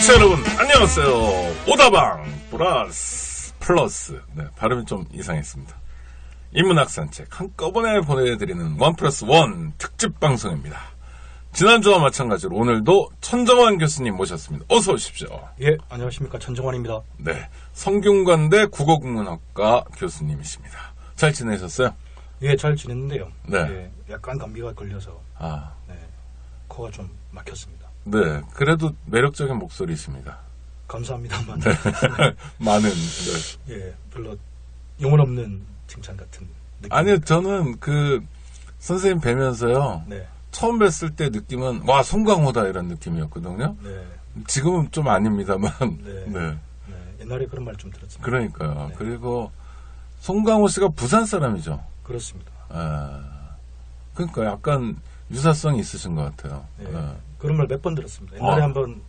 청취자 여러분 안녕하세요. 오다방 플러스 네, 발음이 좀 이상했습니다. 인문학 산책 한꺼번에 보내드리는 1+1 특집 방송입니다. 지난주와 마찬가지로 오늘도 천정환 교수님 모셨습니다. 어서 오십시오. 예, 안녕하십니까. 천정환입니다. 네, 성균관대 국어국문학과 교수님이십니다. 잘 지내셨어요? 예, 잘 지냈는데요. 네. 예, 약간 감기가 걸려서 네, 코가 좀 막혔습니다. 네, 그래도 매력적인 목소리십니다. 감사합니다만. 네. 많은 네. 예, 별로 영혼 없는 칭찬 같은 느낌. 아니요, 저는 그 선생님 뵈면서요. 네. 처음 뵀을 때 느낌은 와 송강호다 이런 느낌이었거든요. 네. 지금은 좀 아닙니다만. 네. 네. 네. 옛날에 그런 말 좀 들었습니다. 그러니까요. 네. 그리고 송강호 씨가 부산 사람이죠. 그렇습니다. 그러니까 약간 유사성이 있으신 것 같아요. 네. 그런 말 몇 번 들었습니다. 옛날에 한번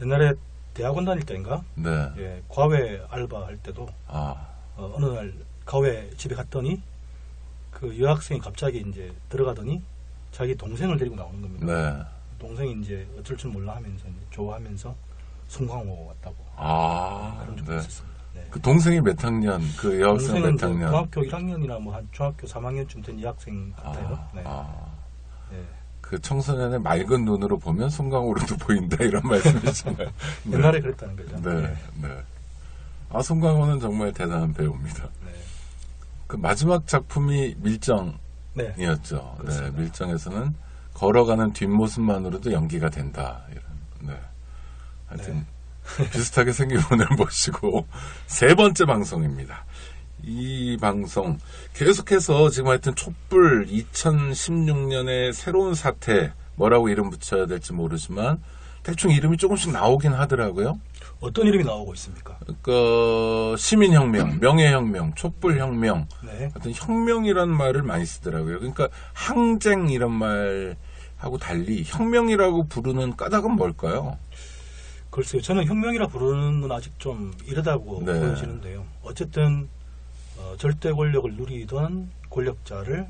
옛날에 대학원 다닐 때인가? 네. 예, 과외 알바 할 때도 어느 날 과외 집에 갔더니 그 여학생이 갑자기 이제 들어가더니 자기 동생을 데리고 나오는 겁니다. 네. 동생이 이제 어쩔 줄 몰라 하면서 좋아하면서 송강호 왔다고. 그런 적이 네. 있었습니다. 네. 그 동생이 몇 학년? 그 여학생 몇 학년? 중학교 1학년이나 뭐 한 중학교 3학년쯤 된 여학생 같아요. 네. 네. 그 청소년의 맑은 눈으로 보면 송강호로도 보인다 이런 말씀이신가요? 네. 옛날에 그랬다는 거죠. 네, 네. 송강호는 정말 대단한 배우입니다. 네. 그 마지막 작품이 밀정이었죠. 네. 네, 밀정에서는 걸어가는 뒷모습만으로도 연기가 된다. 이런. 네. 하여튼 비슷하게 생긴 분을 모시고 세 번째 방송입니다. 이 방송 계속해서 지금 하여튼 촛불 2016년의 새로운 사태 뭐라고 이름 붙여야 될지 모르지만 대충 이름이 조금씩 나오긴 하더라고요. 어떤 이름이 나오고 있습니까? 그러니까 시민혁명, 명예혁명, 촛불혁명, 네. 하여튼 혁명이라는 말을 많이 쓰더라고요. 그러니까 항쟁 이런 말하고 달리 혁명이라고 부르는 까닭은 뭘까요? 글쎄요. 저는 혁명이라 부르는 건 아직 좀 이르다고 네. 보여지는데요. 어쨌든 절대 권력을 누리던 권력자를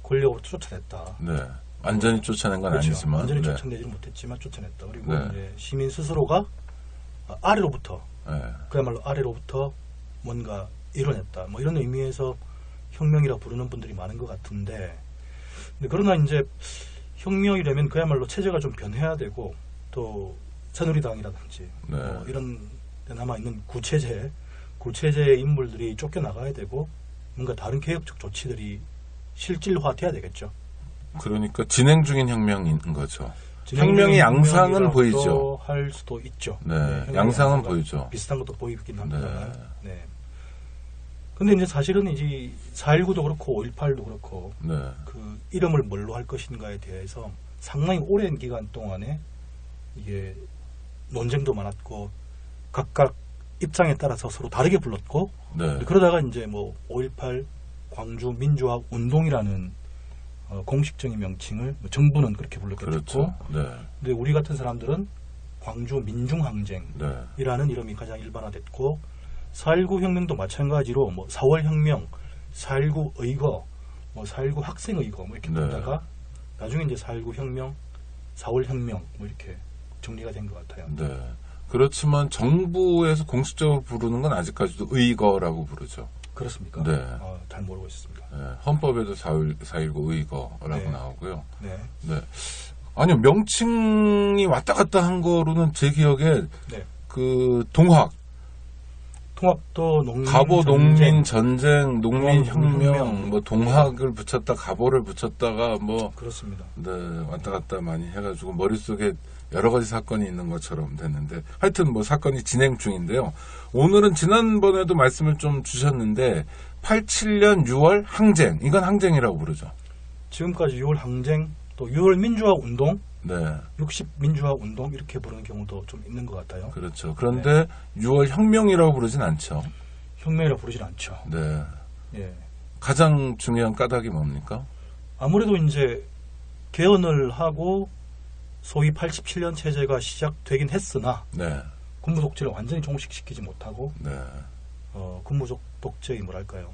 권력으로 쫓아냈다. 네. 완전히 쫓아낸 건 그렇죠. 아니지만. 완전히 네. 쫓아내지는 못했지만 쫓아냈다. 그리고 네. 이제 시민 스스로가 아래로부터 네. 그야말로 아래로부터 뭔가 이뤄냈다. 뭐 이런 의미에서 혁명이라 부르는 분들이 많은 것 같은데, 근데 그러나 이제 혁명이라면 그야말로 체제가 좀 변해야 되고 또 새누리당이라든지 네. 뭐 이런 데 남아있는 구체제의 인물들이 쫓겨나가야 되고 뭔가 다른 개혁적 조치들이 실질화돼야 되겠죠. 그러니까 진행 중인 혁명인 거죠. 혁명의 양상은 보이죠. 할 수도 있죠. 네, 양상은 보이죠. 비슷한 것도 보이긴 합니다만. 네. 네. 근데 이제 사실은 이제 4.19도 그렇고 5.18도 그렇고 네. 그 이름을 뭘로 할 것인가에 대해서 상당히 오랜 기간 동안에 이게 논쟁도 많았고 각각 입장에 따라서 서로 다르게 불렀고 네. 그러다가 이제 뭐 5.18 광주 민주화 운동이라는 공식적인 명칭을 정부는 그렇게 불렀겠고, 그렇죠. 네. 근데 우리 같은 사람들은 광주 민중항쟁이라는 네. 이름이 가장 일반화됐고, 4.19 혁명도 마찬가지로 뭐 4월 혁명, 4.19 의거, 뭐 4.19 학생 의거 뭐 이렇게 네. 부르다가 나중에 이제 4.19 혁명, 4월 혁명 뭐 이렇게 정리가 된 것 같아요. 네. 그렇지만 정부에서 공식적으로 부르는 건 아직까지도 의거라고 부르죠. 그렇습니까? 네. 잘 모르고 있습니다. 네. 헌법에도 4.19 의거라고 네. 나오고요. 네. 네. 아니요, 명칭이 왔다 갔다 한 거로는 제 기억에 네. 그 통합도 농민 가보 전쟁, 농민 전쟁, 농민 혁명, 혁명. 뭐 동학을 붙였다 가보를 붙였다가 뭐 그렇습니다. 네, 왔다 갔다 많이 해가지고 머릿속에 여러 가지 사건이 있는 것처럼 됐는데 하여튼 뭐 사건이 진행 중인데요. 오늘은 지난번에도 말씀을 좀 주셨는데 87년 6월 항쟁, 이건 항쟁이라고 부르죠. 지금까지 6월 항쟁, 또 6월 민주화 운동, 네, 60 민주화 운동 이렇게 부르는 경우도 좀 있는 것 같아요. 그렇죠. 그런데 6월 혁명이라고 부르진 않죠. 혁명이라 부르진 않죠. 네, 예. 가장 중요한 까닭이 뭡니까? 아무래도 이제 개헌을 하고 소위 87년 체제가 시작되긴 했으나 네, 군부 독재를 완전히 종식시키지 못하고 네, 군부적 독재의 뭐랄까요,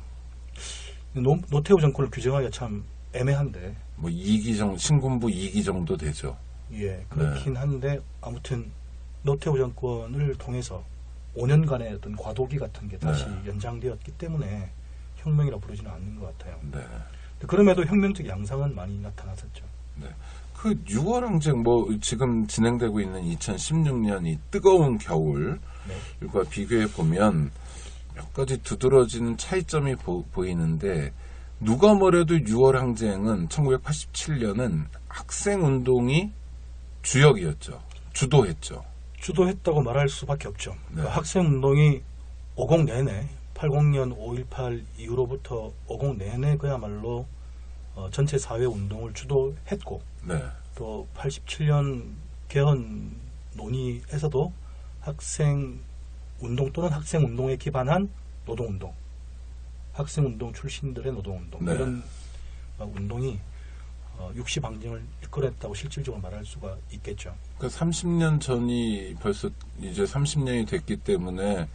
노태우 정권을 규정하기가 참 애매한데, 뭐 2기 정도, 신군부 2기 정도 되죠. 예, 그렇긴 한데 아무튼 노태우 정권을 통해서 5년간의 어떤 과도기 같은 게 다시 네. 연장되었기 때문에 혁명이라 부르지는 않는 것 같아요. 네. 그럼에도 혁명적 양상은 많이 나타났었죠. 네. 그 6월 항쟁 뭐 지금 진행되고 있는 2016년 이 뜨거운 겨울과 네. 비교해 보면 몇 가지 두드러지는 차이점이 보이는데 누가 뭐래도 6월 항쟁은 1987년은 학생 운동이 주역이었죠. 주도했죠. 주도했다고 말할 수밖에 없죠. 네. 그러니까 학생 운동이 50 내내 80년 5.18 이후로부터 50 내내 그야말로 전체 사회 운동을 주도했고 네. 또 87년 개헌 논의에서도 학생 운동 또는 학생 운동에 기반한 노동 운동, 학생 운동 출신들의 노동 운동 네. 이런 운동이 육시 방정을 이끌었다고 실질적으로 말할 수가 있겠죠. 그 30년 전이 벌써 이제 30년이 됐기 때문에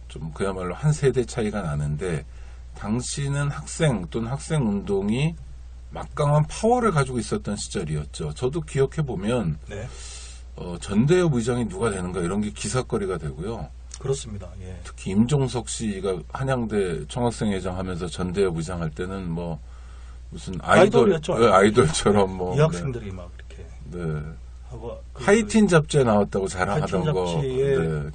좀 그야말로 한 세대 차이가 나는데 당시는 학생 또는 학생 운동이 막강한 파워를 가지고 있었던 시절이었죠. 저도 기억해 보면 네, 전대협 의장이 누가 되는가 이런 게 기사거리가 되고요. 그렇습니다. 예. 특히 임종석 씨가 한양대 총학생회장 하면서 전대협 의장 할 때는 뭐 무슨 아이돌이었죠. 아이돌처럼 뭐 이 학생들이 막 이렇게 네. 하고 하이틴 잡지에 나왔다고 자랑하던 하이틴 거 잡지의 네,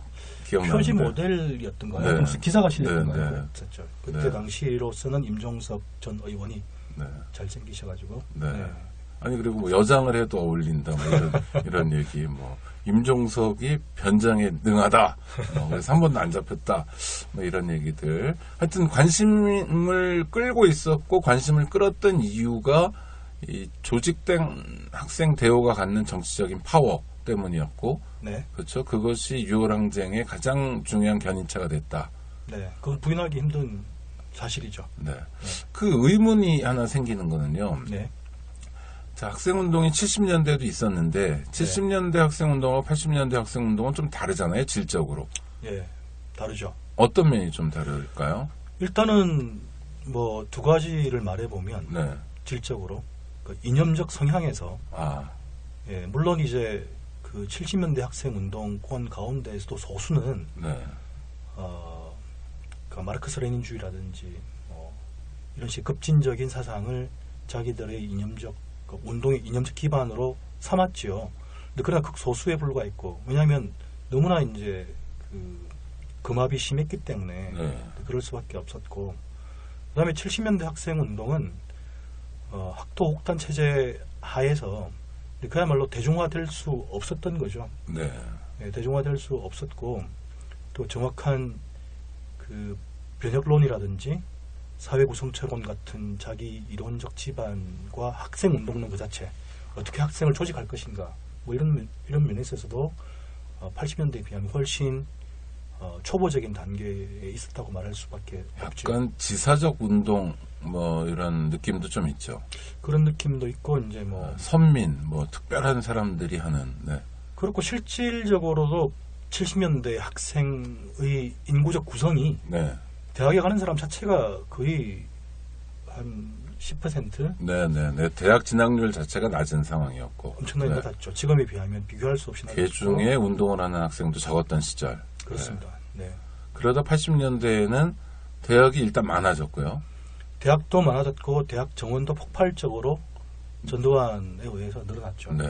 기억나는데. 표지 모델이었던가요? 네. 무슨 기사가 실렸던 네, 거예요? 네. 있었죠. 그때 네. 당시로서는 임종석 전 의원이 네. 잘생기셔가지고 네. 네. 아니 그리고 뭐 여장을 해도 어울린다 뭐 이런 얘기 뭐 임종석이 변장에 능하다 그래서 한 번도 안 잡혔다 뭐 이런 얘기들 하여튼 관심을 끌고 있었고 관심을 끌었던 이유가 이 조직된 학생 대오가 갖는 정치적인 파워 때문이었고 네. 그렇죠 그것이 6월 항쟁의 가장 중요한 견인차가 됐다. 네. 그건 부인하기 힘든 사실이죠. 네. 그 의문이 하나 생기는 거는요. 네. 자, 학생운동이 70년대도 있었는데 70년대 학생운동하고 80년대 학생운동은 좀 다르잖아요. 질적으로. 예. 다르죠. 어떤 면이 좀 다를까요? 일단은 뭐 두 가지를 말해보면 네. 질적으로 그 이념적 성향에서 아, 예, 물론 이제 그 70년대 학생 운동권 가운데에서도 소수는 네. 그 마르크스 레닌주의라든지 뭐 이런 식 급진적인 사상을 자기들의 이념적 그 운동의 이념적 기반으로 삼았지요. 근데 그러나 극소수에 불과했고 왜냐하면 너무나 이제 그 금압이 심했기 때문에 네. 그럴 수밖에 없었고 그다음에 70년대 학생 운동은 학토 혹단 체제 하에서 그야말로 대중화될 수 없었던 거죠. 네. 예, 대중화될 수 없었고 또 정확한 그 변혁론이라든지 사회 구성체론 같은 자기 이론적 기반과 학생 운동론 그 자체 어떻게 학생을 조직할 것인가 뭐 이런 면에 있어서도 80년대에 비하면 훨씬 초보적인 단계에 있었다고 말할 수밖에 없죠. 약간 지사적 운동 뭐 이런 느낌도 좀 있죠. 그런 느낌도 있고 이제 뭐 선민 뭐 특별한 사람들이 하는 네. 그렇고 실질적으로도 70년대 학생의 인구적 구성이 네. 대학에 가는 사람 자체가 거의 한 10% 네, 네, 네. 대학 진학률 자체가 낮은 상황이었고 엄청나게 네. 낮았죠. 지금에 비하면 비교할 수 없이 낮았고 그 중에 운동을 하는 학생도 적었던 시절. 그렇습니다. 네. 네. 그러다 80년대에는 대학이 일단 많아졌고요. 대학도 많아졌고 대학 정원도 폭발적으로 전두환에 의해서 늘어났죠. 네.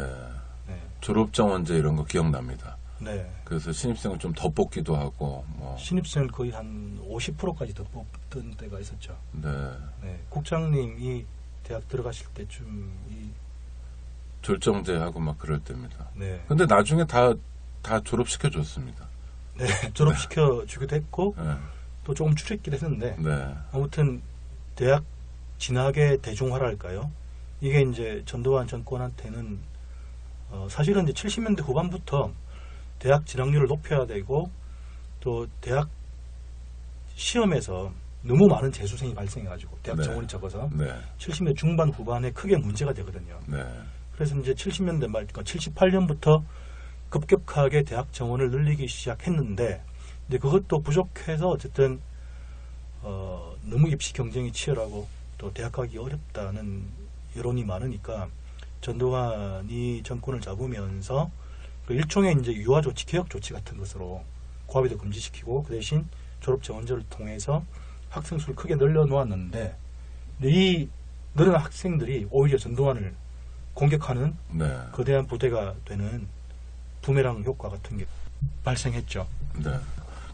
네. 졸업 정원제 이런 거 기억납니다. 네. 그래서 신입생을 좀 더 뽑기도 하고 뭐. 신입생을 거의 한 50%까지 더 뽑던 때가 있었죠. 네. 네. 국장님이 대학 들어가실 때쯤 졸정제하고 막 그럴 때입니다. 네. 근데 나중에 다 졸업시켜 줬습니다. 네. 졸업시켜 주기도 했고 네. 또 조금 줄였기도 했는데 네. 아무튼 대학 진학의 대중화랄까요? 이게 이제 전두환 정권한테는 사실은 이제 70년대 후반부터 대학 진학률을 높여야 되고 또 대학 시험에서 너무 많은 재수생이 발생해가지고 대학 네. 정원이 적어서 네. 70년대 중반 후반에 크게 문제가 되거든요. 네. 그래서 이제 70년대 말, 그러니까 78년부터 급격하게 대학 정원을 늘리기 시작했는데 이제 그것도 부족해서 어쨌든 너무 입시 경쟁이 치열하고 또 대학 가기 어렵다는 여론이 많으니까 전두환이 정권을 잡으면서 그 일종의 이제 유아 조치, 개혁 조치 같은 것으로 고합의도 금지시키고 그 대신 졸업 정원제를 통해서 학생 수를 크게 늘려 놓았는데 이 늘어난 학생들이 오히려 전두환을 공격하는 네. 거대한 부대가 되는 부메랑 효과 같은 게 발생했죠. 네.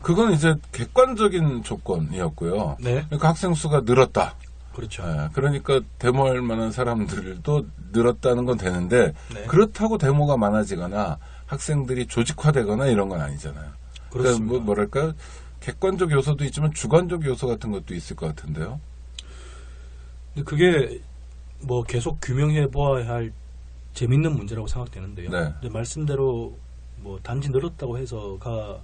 그건 이제 객관적인 조건이었고요. 네. 그러니까 학생 수가 늘었다. 그렇죠. 네. 그러니까 데모할 만한 사람들도 늘었다는 건 되는데 네. 그렇다고 데모가 많아지거나 학생들이 조직화되거나 이런 건 아니잖아요. 그러니까 그렇습니다. 뭐랄까 객관적 요소도 있지만 주관적 요소 같은 것도 있을 것 같은데요. 근데 그게 뭐 계속 규명해 보아야 할 재밌는 문제라고 생각되는데요. 네. 근데 말씀대로 뭐 단지 늘었다고 해서가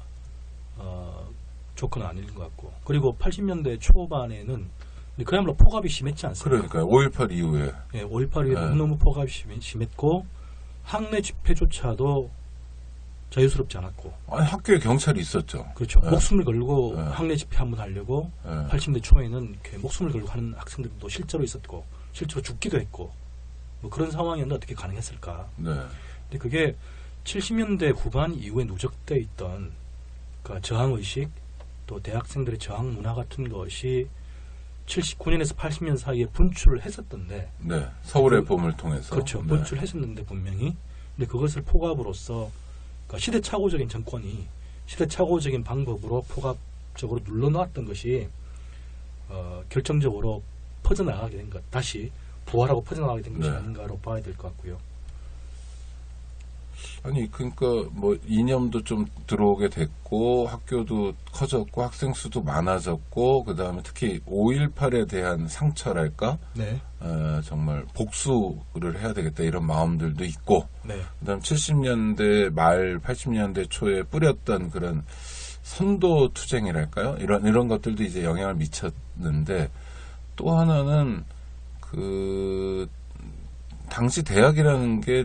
조건은 아닌 것 같고, 그리고 80년대 초반에는 그야말로 폭압이 심했지 않습니까? 그러니까요. 5.18 이후에. 예, 5.18 이후에 네. 너무너무 폭압이 심했고 학내 집회조차도 자유스럽지 않았고. 아니, 학교에 경찰이 있었죠. 그렇죠. 네. 목숨을 걸고 네. 학내 집회 한번 하려고 네. 80년대 초에는 이렇게 목숨을 걸고 하는 학생들도 실제로 있었고 실제로 죽기도 했고 뭐 그런 상황이었는데 어떻게 가능했을까? 네. 근데 그게 70년대 후반 이후에 누적돼 있던 그러니까 저항의식 또 대학생들의 저항 문화 같은 것이 79년에서 80년 사이에 분출을 했었던데. 네. 서울의 봄을 통해서. 그렇죠. 네. 분출했었는데 분명히. 근데 그것을 폭압으로써 그러니까 시대착오적인 정권이 시대착오적인 방법으로 폭압적으로 눌러놓았던 것이 결정적으로 퍼져나가게 된 것, 다시 부활하고 퍼져나가게 된 것이 네. 아닌가로 봐야 될 것 같고요. 아니 그러니까 뭐 이념도 좀 들어오게 됐고 학교도 커졌고 학생 수도 많아졌고 그다음에 특히 5.18에 대한 상처랄까 네. 정말 복수를 해야 되겠다 이런 마음들도 있고 네. 그다음 70년대 말 80년대 초에 뿌렸던 그런 선도 투쟁이랄까요 이런 것들도 이제 영향을 미쳤는데 또 하나는 그 당시 대학이라는 게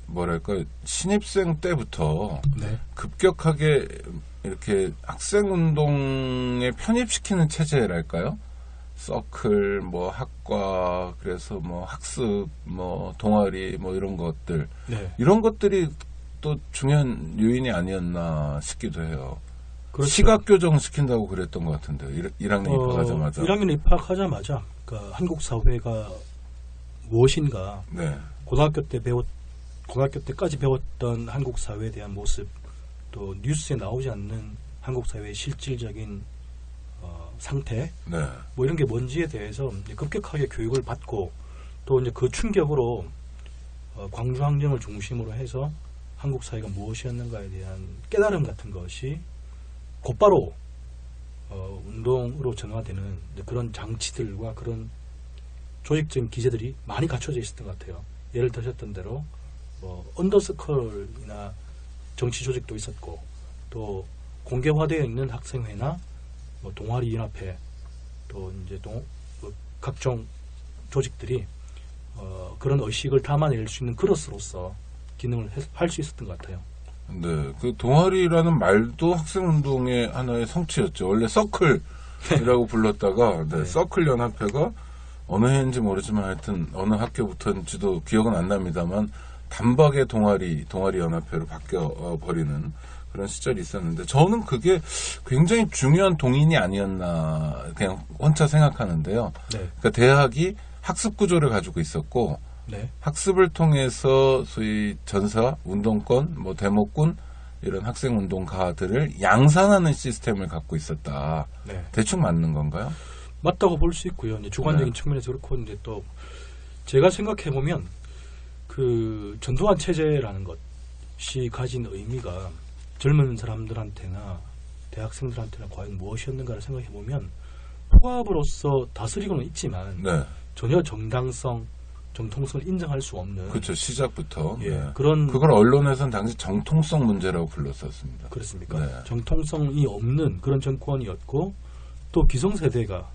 뭐랄까 신입생 때부터 네. 급격하게 이렇게 학생 운동에 편입시키는 체제랄까요? 서클, 뭐 학과, 그래서 뭐 학습, 뭐 동아리, 뭐 이런 것들 네. 이런 것들이 또 중요한 요인이 아니었나 싶기도 해요. 그렇죠. 시각 교정 시킨다고 그랬던 것 같은데요. 1학년 입학하자마자. 1학년 입학하자마자 그러니까 한국 사회가 무엇인가 네, 고등학교 때까지 배웠던 한국 사회에 대한 모습, 또 뉴스에 나오지 않는 한국 사회의 실질적인 상태, 네, 뭐 이런 게 뭔지에 대해서 이제 급격하게 교육을 받고 또 이제 그 충격으로 광주 항쟁을 중심으로 해서 한국 사회가 무엇이었는가에 대한 깨달음 같은 것이 곧바로 운동으로 전환되는 그런 장치들과 그런 조직적인 기제들이 많이 갖춰져 있었던 것 같아요. 예를 드셨던 대로 뭐 언더서클이나 정치 조직도 있었고 또 공개화되어 있는 학생회나 뭐 동아리 연합회 또 이제 각종 조직들이 그런 의식을 담아낼 수 있는 그릇으로서 기능을 할 수 있었던 것 같아요. 네. 그 동아리라는 말도 학생 운동의 하나의 성취였죠. 원래 서클이라고 불렀다가 네, 네. 서클 연합회가 어느 해인지 모르지만 하여튼 어느 학교부터인지도 기억은 안 납니다만 단박에 동아리 연합회로 바뀌어 버리는 그런 시절이 있었는데 저는 그게 굉장히 중요한 동인이 아니었나 그냥 혼자 생각하는데요. 네. 그러니까 대학이 학습 구조를 가지고 있었고 네. 학습을 통해서 소위 전사, 운동권, 뭐 데모군 이런 학생 운동가들을 양산하는 시스템을 갖고 있었다. 네. 대충 맞는 건가요? 맞다고 볼 수 있고요. 이제 주관적인 네. 측면에서 그렇고 이제 또 제가 생각해 보면 그 전두환 체제라는 것이 가진 의미가 젊은 사람들한테나 대학생들한테나 과연 무엇이었는가를 생각해 보면 폭압으로서 다스리고는 있지만 네. 전혀 정통성을 인정할 수 없는 그렇죠. 시작부터. 예, 네. 그런 그걸 언론에서는 당시 정통성 문제라고 불렀었습니다. 그렇습니까? 네. 정통성이 없는 그런 정권이었고 또 기성세대가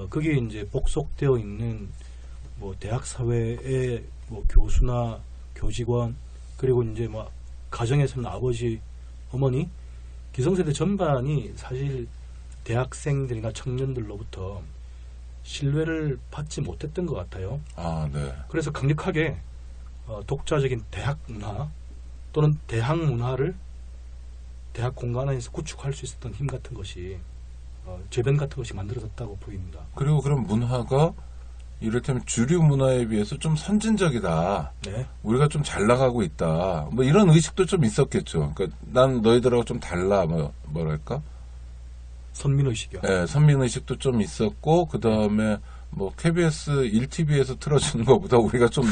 그게 이제 복속되어 있는 뭐 대학 사회의 뭐 교수나 교직원 그리고 이제 뭐 가정에서는 아버지, 어머니 기성세대 전반이 사실 대학생들이나 청년들로부터 신뢰를 받지 못했던 것 같아요. 아, 네. 그래서 강력하게 독자적인 대학 문화 또는 대학 문화를 대학 공간 안에서 구축할 수 있었던 힘 같은 것이 재변 같은 것이 만들어졌다고 보입니다. 그리고 그런 문화가 이를테면 주류 문화에 비해서 좀 선진적이다. 네. 우리가 좀 잘 나가고 있다. 뭐 이런 의식도 좀 있었겠죠. 그러니까 난 너희들하고 좀 달라. 뭐랄까? 선민의식이요. 네, 선민의식도 좀 있었고, 그 다음에 뭐 KBS 1TV에서 틀어주는 것보다 우리가 좀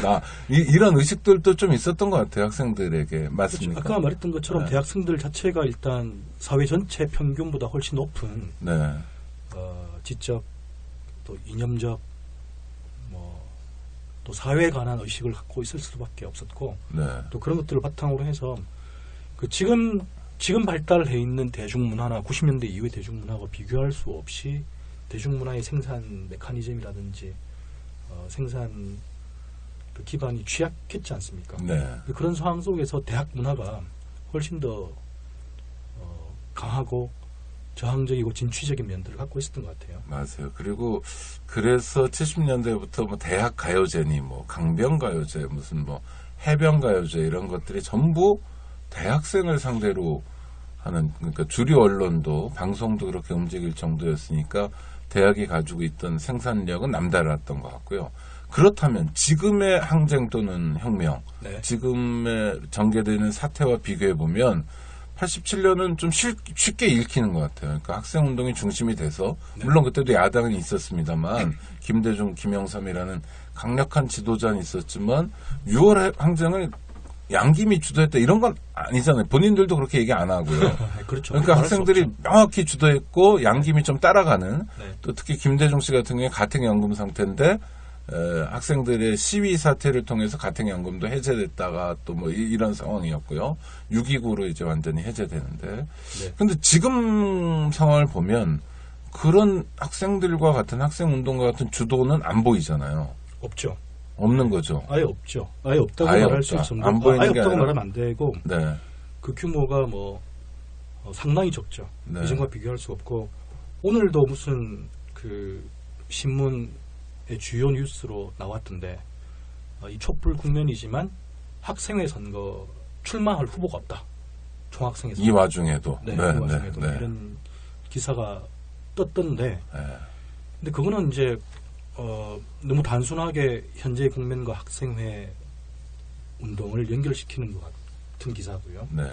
이런 의식들도 좀 있었던 것 같아요. 학생들에게. 맞습니까? 그렇죠. 아까 말했던 것처럼 네. 대학생들 자체가 일단 사회 전체 평균보다 훨씬 높은 네. 지적, 또 이념적, 또 사회에 관한 의식을 갖고 있을 수밖에 없었고, 네. 또 그런 것들을 바탕으로 해서 그 지금 발달해 있는 대중문화나 90년대 이후의 대중문화와 비교할 수 없이 대중문화의 생산 메커니즘이라든지 생산 그 기반이 취약했지 않습니까? 네. 그런 상황 속에서 대학 문화가 훨씬 더 강하고 저항적이고 진취적인 면들을 갖고 있었던 것 같아요. 맞아요. 그리고 그래서 70년대부터 뭐 대학 가요제니 뭐 강변 가요제 무슨 뭐 해변 가요제 이런 것들이 전부 대학생을 상대로 하는, 그러니까 주류 언론도 방송도 그렇게 움직일 정도였으니까 대학이 가지고 있던 생산력은 남달랐던 것 같고요. 그렇다면 지금의 항쟁 또는 혁명, 네. 지금의 전개되는 사태와 비교해 보면 87년은 좀 쉽게 읽히는 것 같아요. 그러니까 학생운동이 중심이 돼서, 네. 물론 그때도 야당은 있었습니다만 김대중, 김영삼이라는 강력한 지도자는 있었지만 6월 항쟁을 양김이 주도했다 이런 건 아니잖아요. 본인들도 그렇게 얘기 안 하고요. 그렇죠. 그러니까 학생들이 명확히 주도했고 양김이 좀 따라가는, 네. 또 특히 김대중 씨 같은 경우에 가택연금 상태인데 학생들의 시위 사태를 통해서 가택연금도 해제됐다가 또 뭐 이런 상황이었고요. 6.29로 이제 완전히 해제되는데. 네. 근데 지금 상황을 보면 그런 학생들과 같은 학생운동과 같은 주도는 안 보이잖아요. 없죠. 없는 거죠. 아예 없죠. 아예 없다고 아예 말할 없다. 수 있는 안 정도. 보이는 아예 게 없다고 아니라. 말하면 안 되고 네. 그 규모가 상당히 적죠. 네. 이전과 비교할 수 없고, 오늘도 무슨 그 신문의 주요 뉴스로 나왔던데 이 촛불 국면이지만 학생회 선거 출마할 후보가 없다. 총학생회 선거. 이 와중에도. 네, 네, 이 와중에도 네, 네. 이런 기사가 떴던데, 네. 근데 그거는 이제 너무 단순하게 현재 국면과 학생회 운동을 연결시키는 것 같은 기사고요. 네.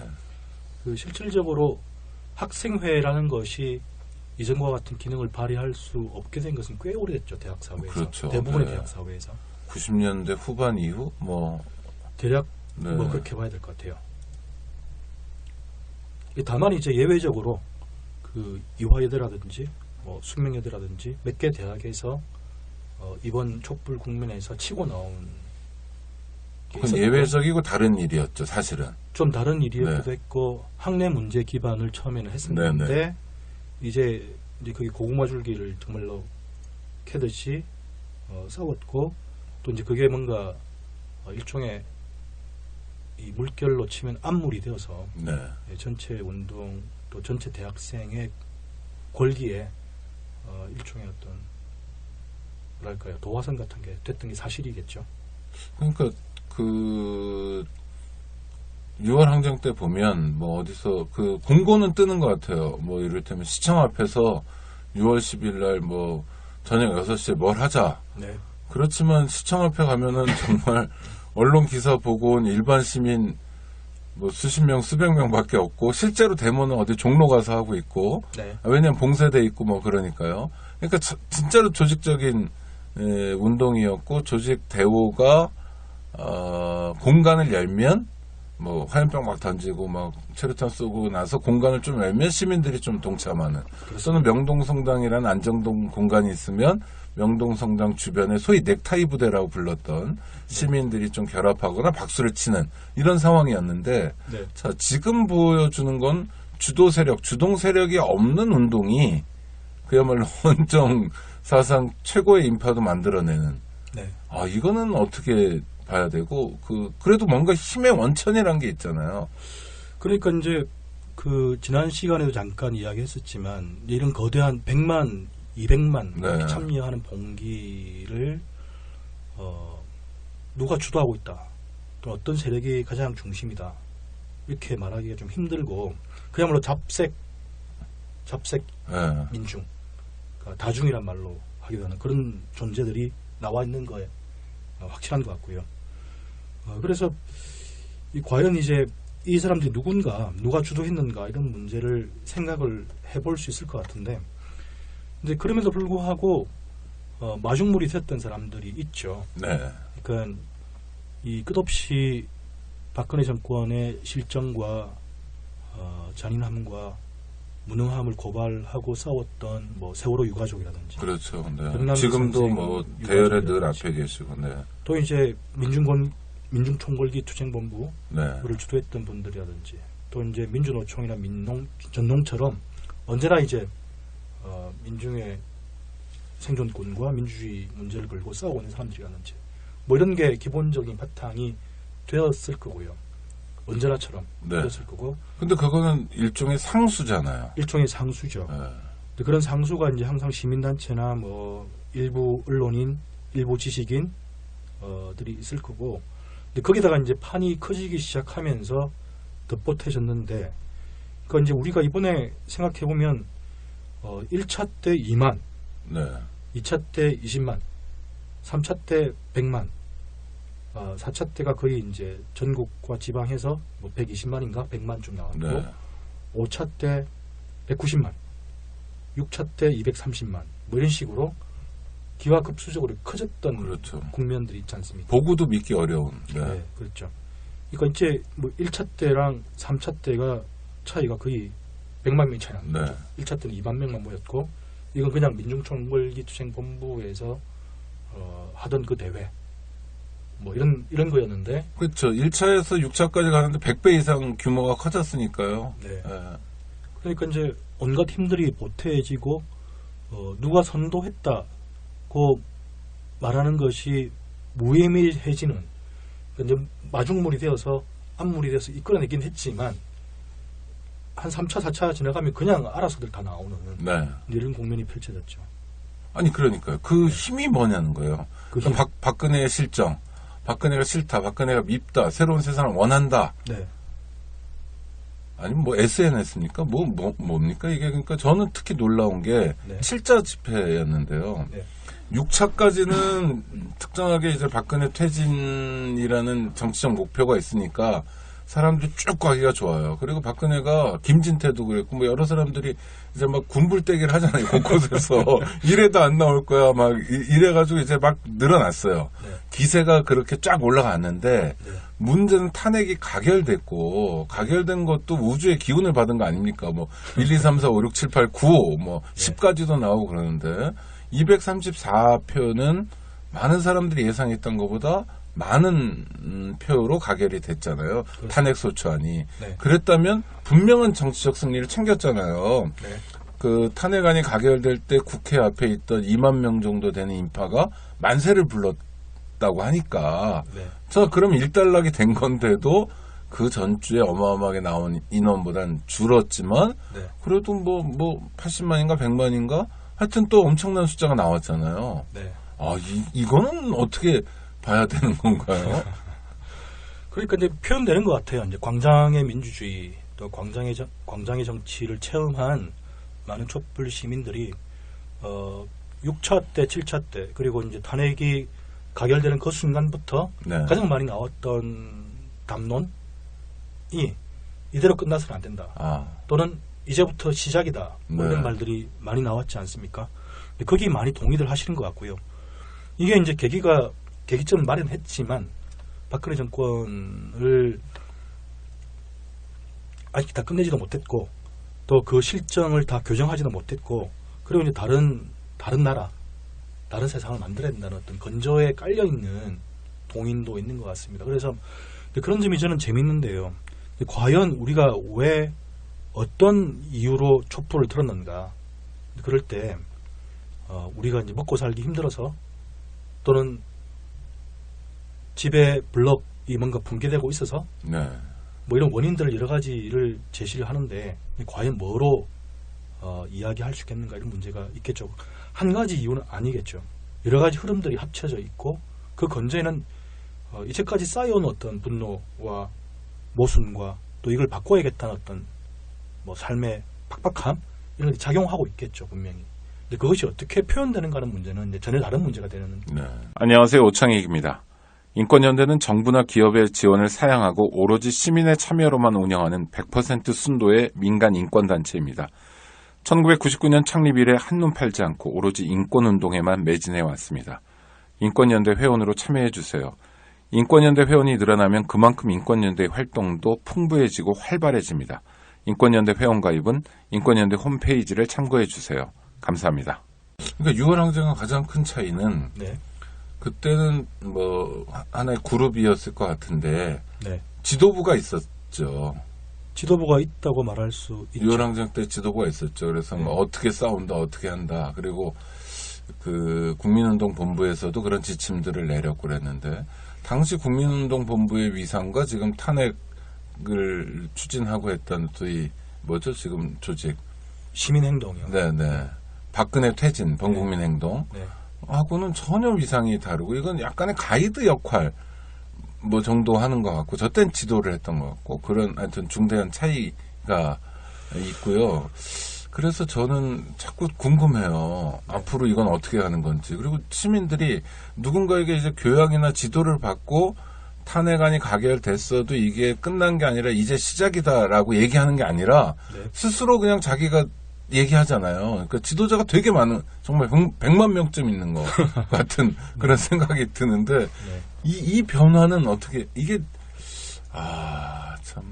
그 실질적으로 학생회라는 것이 이전과 같은 기능을 발휘할 수 없게 된 것은 꽤 오래됐죠. 대학 사회에서. 그렇죠. 대부분의 네. 대학 사회에서. 90년대 후반 이후 뭐 대략 네. 그렇게 봐야 될 것 같아요. 다만 이제 예외적으로 그 이화여대라든지 숙명여대라든지 몇 개 대학에서 이번 촛불 국면에서 치고 나온 게 그건 있었고, 예외적이고 다른 일이었죠, 사실은. 좀 다른 일이었기도 네. 했고 학내 문제 기반을 처음에는 했었는데 네, 이제 그게 고구마 줄기를 정말로 캐듯이 싸웠고, 또 이제 그게 뭔가 일종의 이 물결로 치면 암물이 되어서 네. 전체 운동 또 전체 대학생의 골기에 일종의 어떤 뭐랄까요, 도화선 같은 게 됐던 게 사실이겠죠. 그러니까 그 6월 항쟁 때 보면 뭐 어디서 그 공고는 뜨는 것 같아요. 뭐 이를테면 시청 앞에서 6월 10일 날 뭐 저녁 6시에 뭘 하자. 네. 그렇지만 시청 앞에 가면은 정말 언론 기사 보고 온 일반 시민 뭐 수십 명, 수백 명밖에 없고, 실제로 데모는 어디 종로 가서 하고 있고, 네. 왜냐면 봉쇄돼 있고 뭐 그러니까요. 그러니까 진짜로 조직적인 운동이었고, 조직 대오가 공간을 열면 뭐 화염병 막 던지고 막 체류탄 쏘고 나서 공간을 좀 열면 시민들이 좀 동참하는. 또는 명동성당이라는 안정동 공간이 있으면 명동성당 주변에 소위 넥타이 부대라고 불렀던 시민들이 좀 결합하거나 박수를 치는 이런 상황이었는데, 네. 자, 지금 보여주는 건 주도 세력, 주동 세력이 없는 운동이 그야말로 원정 사상 최고의 인파도 만들어내는. 네. 아, 이거는 어떻게 봐야 되고, 그래도 뭔가 힘의 원천이란 게 있잖아요. 그러니까 이제 그 지난 시간에도 잠깐 이야기했었지만, 이런 거대한 100만, 200만 네. 이렇게 참여하는 봉기를 누가 주도하고 있다, 또 어떤 세력이 가장 중심이다, 이렇게 말하기가 좀 힘들고 그야말로 잡색 예. 민중, 그러니까 다중이란 말로 하기도 하는 그런 존재들이 나와 있는 거에 확실한 것 같고요. 그래서 과연 이제 이 사람들이 누가 주도했는가 이런 문제를 생각을 해볼 수 있을 것 같은데, 근데 그럼에도 불구하고 마중물이 됐던 사람들이 있죠. 네. 그러니까 이 끝없이 박근혜 정권의 실정과 잔인함과 무능함을 고발하고 싸웠던 뭐 세월호 유가족이라든지, 그렇죠. 네. 백남기 지금도 선생 뭐 대열에 늘 유가족이라든지. 앞에 계시고, 네. 또 이제 민중총궐기 투쟁본부를 네. 주도했던 분들이라든지, 또 이제 민주노총이나 전농처럼 언제나 이제 민중의 생존권과 민주주의 문제를 걸고 싸우고 있는 사람들이라든지, 뭐 이런 게 기본적인 바탕이 되었을 거고요. 언제나처럼 네. 되었을 거고. 근데 그거는 일종의 상수잖아요. 일종의 상수죠. 네. 근데 그런 상수가 이제 항상 시민단체나 뭐 일부 언론인, 일부 지식인 들이 있을 거고, 근데 거기다가 이제 판이 커지기 시작하면서 덧보태졌는데, 그러니까 이제 우리가 이번에 생각해 보면 1차 때 2만, 네. 2차 때 20만, 3차 때 100만, 4차 때가 거의 이제 전국과 지방해서 뭐 120만인가 100만 좀 나왔고, 네. 5차 때 190만, 6차 때 230만, 뭐 이런 식으로 기하급수적으로 커졌던 그렇죠. 국면들이 있지 않습니까? 보고도 믿기 어려운. 네. 네, 그렇죠. 그러니까 이제 뭐 1차 때랑 3차 때가 차이가 거의 100만 명이 차이 나는 거죠. 네. 1차 때는 2만 명만 모였고, 이건 그냥 민중총궐기 투쟁본부에서 하던 그 대회, 뭐 이런 거였는데. 그렇죠. 1차에서 6차까지 가는데 100배 이상 규모가 커졌으니까요. 네. 네. 그러니까 이제 온갖 힘들이 보태지고 누가 선도했다고 말하는 것이 무의미해지는, 그러니까 이제 마중물이 되어서 앞물이 되어서 이끌어내긴 했지만 한 3차, 4차 지나가면 그냥 알아서들 다 나오는 네. 이런 국면이 펼쳐졌죠. 아니 그러니까요. 그 힘이 뭐냐는 거예요. 그 힘. 박근혜의 실정, 박근혜가 싫다, 박근혜가 밉다, 새로운 세상을 원한다. 네. 아니면 뭐 SNS입니까? 뭡니까 이게? 그러니까 저는 특히 놀라운 게 네. 7자 집회였는데요. 네. 6차까지는 특정하게 이제 박근혜 퇴진이라는 정치적 목표가 있으니까 사람들이 쭉 가기가 좋아요. 그리고 박근혜가 김진태도 그랬고 뭐 여러 사람들이 이제 막 군불대기를 하잖아요. 곳곳에서 이래도 안 나올 거야. 막 이래가지고 이제 막 늘어났어요. 네. 기세가 그렇게 쫙 올라갔는데 네. 문제는 탄핵이 가결됐고 가결된 것도 우주의 기운을 받은 거 아닙니까? 뭐 1, 2, 3, 4, 5, 6, 7, 8, 9 뭐 네. 10까지도 나오고 그러는데 234표는 많은 사람들이 예상했던 것보다 많은 표로 가결이 됐잖아요. 그렇습니다. 탄핵소추안이. 네. 그랬다면 분명한 정치적 승리를 챙겼잖아요. 네. 그 탄핵안이 가결될 때 국회 앞에 있던 2만 명 정도 되는 인파가 만세를 불렀다고 하니까 네. 자 그럼 일단락이 된 건데도 그 전주에 어마어마하게 나온 인원보단 줄었지만 네. 그래도 뭐 80만인가 100만인가 하여튼 또 엄청난 숫자가 나왔잖아요. 네. 아 이거는 어떻게 봐야 되는 건가요? 그러니까 이제 표현되는 것 같아요. 이제 광장의 민주주의, 또 광장의 정치를 체험한 많은 촛불 시민들이 6차 때, 7차 때, 그리고 이제 탄핵이 가결되는 그 순간부터 네. 가장 많이 나왔던 담론이 이대로 끝나서는 안 된다. 아, 또는 이제부터 시작이다. 뭐 네. 이런 말들이 많이 나왔지 않습니까? 근데 거기에 많이 동의들 하시는 것 같고요. 이게 이제 계기점을 마련했지만 박근혜 정권을 아직 다 끝내지도 못했고 또 그 실정을 다 교정하지도 못했고 그리고 이제 다른 나라, 다른 세상을 만들어야 된다는 어떤 건조에 깔려있는 동인도 있는 것 같습니다. 그래서 그런 점이 저는 재밌는데요. 과연 우리가 왜 어떤 이유로 촛불을 들었는가? 그럴 때 우리가 이제 먹고 살기 힘들어서 또는 집에 블럭이 뭔가 붕괴되고 있어서 네. 뭐 이런 원인들을 여러 가지를 제시를 하는데 과연 뭐로 이야기할 수 있겠는가 이런 문제가 있겠죠. 한 가지 이유는 아니겠죠. 여러 가지 흐름들이 합쳐져 있고 그 건재는 이제까지 쌓여온 어떤 분노와 모순과 또 이걸 바꿔야겠다는 어떤 뭐 삶의 팍팍함 이런 게 작용하고 있겠죠, 분명히. 근데 그것이 어떻게 표현되는가 하는 문제는 이제 전혀 다른 문제가 되는. 네. 안녕하세요. 오창익입니다. 인권연대는 정부나 기업의 지원을 사양하고 오로지 시민의 참여로만 운영하는 100% 순도의 민간 인권단체입니다. 1999년 창립 이래 한눈 팔지 않고 오로지 인권운동에만 매진해 왔습니다. 인권연대 회원으로 참여해주세요. 인권연대 회원이 늘어나면 그만큼 인권연대의 활동도 풍부해지고 활발해집니다. 인권연대 회원가입은 인권연대 홈페이지를 참고해주세요. 감사합니다. 그러니까 6월 항쟁과 가장 큰 차이는 네. 그때는 뭐 하나의 그룹이었을 것 같은데 네. 지도부가 있었죠. 지도부가 있다고 말할 수 있죠. 6월 항쟁 때 지도부가 있었죠. 그래서 네. 뭐 어떻게 싸운다, 어떻게 한다. 그리고 그 국민운동 본부에서도 그런 지침들을 내렸고 그랬는데 당시 국민운동 본부의 위상과 지금 탄핵을 추진하고 했던 이 뭐죠 지금 조직 시민행동이요. 네네 박근혜 퇴진 범국민행동 네. 하고는 전혀 위상이 다르고 이건 약간의 가이드 역할 뭐 정도 하는 것 같고 저 땐 지도를 했던 것 같고 그런 하여튼 중대한 차이가 있고요. 그래서 저는 자꾸 궁금해요. 앞으로 이건 어떻게 하는 건지. 그리고 시민들이 누군가에게 이제 교양이나 지도를 받고 탄핵안이 가결됐어도 이게 끝난 게 아니라 이제 시작이다라고 얘기하는 게 아니라 네. 스스로 그냥 자기가 얘기하잖아요. 그러니까 지도자가 되게 많은 정말 100만 명쯤 있는 것 같은 그런 생각이 드는데 네. 이 변화는 어떻게 이게 참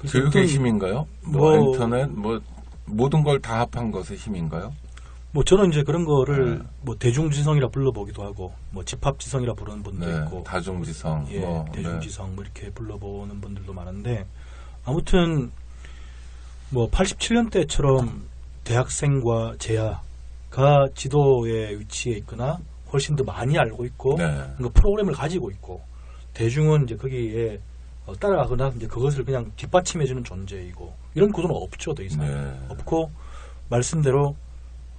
교육의 힘인가요? 뭐 인터넷 뭐 모든 걸 다 합한 것의 힘인가요? 뭐 저는 이제 그런 거를 뭐 대중지성이라 불러보기도 하고 뭐 집합지성이라 부르는 분도 네, 있고 다중지성, 예, 뭐, 대중지성 뭐 이렇게 불러보는 분들도 많은데 아무튼 뭐 87년대처럼 대학생과 재야가 지도의 위치에 있거나 훨씬 더 많이 알고 있고 네. 그 프로그램을 가지고 있고 대중은 이제 거기에 따라가거나 이제 그것을 그냥 뒷받침해주는 존재이고 이런 구조는 없죠, 더 이상. 네. 없고 말씀대로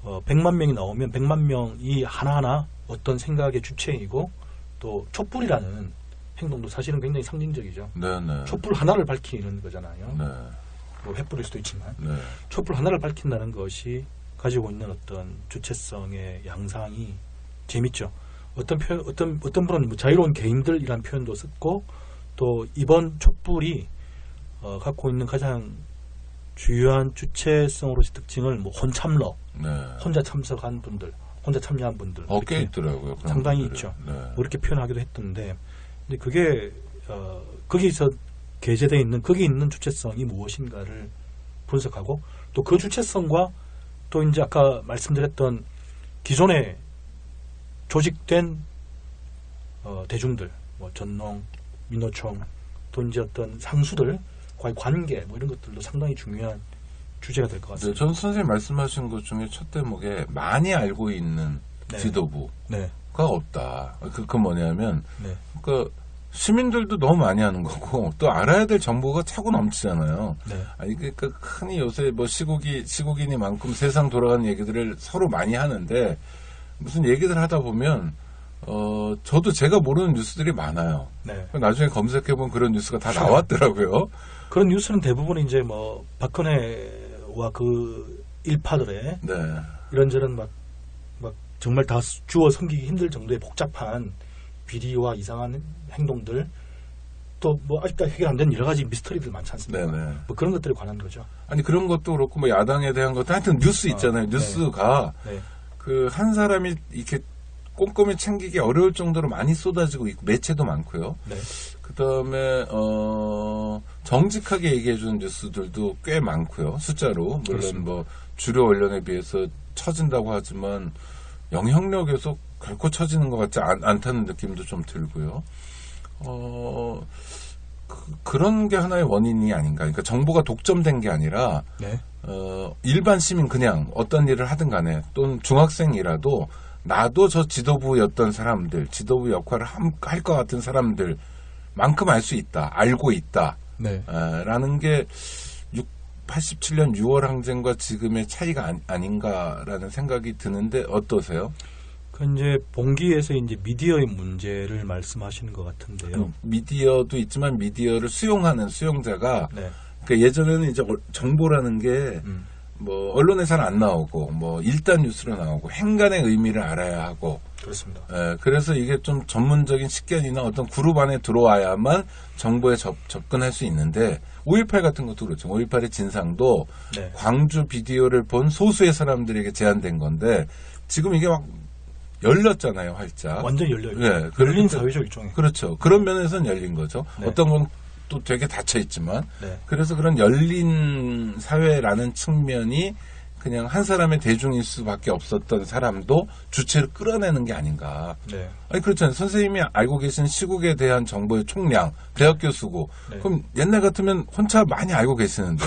100만 명이 나오면 100만 명이 하나하나 어떤 생각의 주체이고 또 촛불이라는 행동도 사실은 굉장히 상징적이죠. 네, 네. 촛불 하나를 밝히는 거잖아요. 네. 뭐 횃불일 수도 있지만 네. 촛불 하나를 밝힌다는 것이 가지고 있는 어떤 주체성의 양상이 재밌죠. 어떤 분은 뭐 자유로운 개인들이라는 표현도 썼고 또 이번 촛불이 갖고 있는 가장 주요한 주체성으로서 특징을 뭐 혼참러, 네. 혼자 참석한 분들, 혼자 참여한 분들 꽤 있더라고요. 그런 상당히 분들이. 있죠. 네. 뭐 이렇게 표현하기도 했던데, 근데 그게 거기서 게재되어 있는 거기 있는 주체성이 무엇인가를 분석하고 또 그 주체성과 또 이제 아까 말씀드렸던 기존에 조직된 대중들, 뭐 전농, 민노총, 또 이제 어떤 상수들과의 관계 뭐 이런 것들도 상당히 중요한 주제가 될 것 네, 같습니다. 전 선생님 말씀하신 것 중에 첫 대목에 많이 알고 있는 네. 지도부가 네, 없다. 그 뭐냐면 네, 그 시민들도 너무 많이 하는 거고 또 알아야 될 정보가 차고 넘치잖아요. 네, 아니 그러니까 흔히 요새 뭐 시국이니만큼 세상 돌아가는 얘기들을 서로 많이 하는데 무슨 얘기들 하다 보면 저도 제가 모르는 뉴스들이 많아요. 네. 나중에 검색해보면 그런 뉴스가 다 나왔더라고요. 그런 뉴스는 대부분 이제 뭐 박근혜와 그 일파들의 네. 이런저런 막 정말 다 주워 섬기기 힘들 정도의 복잡한 비리와 이상한 행동들 또 뭐 아직까지 해결 안 된 여러 가지 미스터리들 많지 않습니까? 네네. 뭐 그런 것들에 관한 거죠. 아니 그런 것도 그렇고 뭐 야당에 대한 것도 하여튼 뉴스 있잖아요. 뉴스가 네. 그 한 사람이 이렇게 꼼꼼히 챙기기 어려울 정도로 많이 쏟아지고 있고 매체도 많고요. 네. 그다음에 정직하게 얘기해주는 뉴스들도 꽤 많고요. 숫자로 물론 그렇습니다. 뭐 주류 언론에 비해서 처진다고 하지만 영향력에서 결코 처지는 것 같지 않다는 느낌도 좀 들고요. 그런 게 하나의 원인이 아닌가. 그러니까 정보가 독점된 게 아니라 네. 일반 시민 그냥 어떤 일을 하든 간에 또는 중학생이라도 나도 저 지도부였던 사람들, 지도부 역할을 할 것 같은 사람들만큼 알 수 있다, 알고 있다, 네. 라는 게 87년 6월 항쟁과 지금의 차이가 아닌가라는 생각이 드는데 어떠세요? 그 이제 봉기에서 이제 미디어의 문제를 말씀하시는 것 같은데요. 미디어도 있지만 미디어를 수용하는 수용자가 네. 그러니까 예전에는 이제 정보라는 게 뭐 언론에 잘 안 나오고 뭐 일단 뉴스로 나오고 행간의 의미를 알아야 하고 그렇습니다. 그래서 이게 좀 전문적인 식견이나 어떤 그룹 안에 들어와야만 정보에 접근할 수 있는데 5.18 같은 것도 그렇죠. 5.18의 진상도 네. 광주 비디오를 본 소수의 사람들에게 제한된 건데 지금 이게 막 열렸잖아요, 활짝. 완전 열려요. 네, 열린 사회적 일종의. 그렇죠. 그런 면에서는 열린 거죠. 네. 어떤 건 또 되게 닫혀 있지만 네. 그래서 그런 열린 사회라는 측면이 그냥 한 사람의 대중일 수밖에 없었던 사람도 주체를 끌어내는 게 아닌가. 네. 아니 그렇잖아요. 선생님이 알고 계신 시국에 대한 정보의 총량, 대학 교수고 네. 그럼 옛날 같으면 혼자 많이 알고 계시는데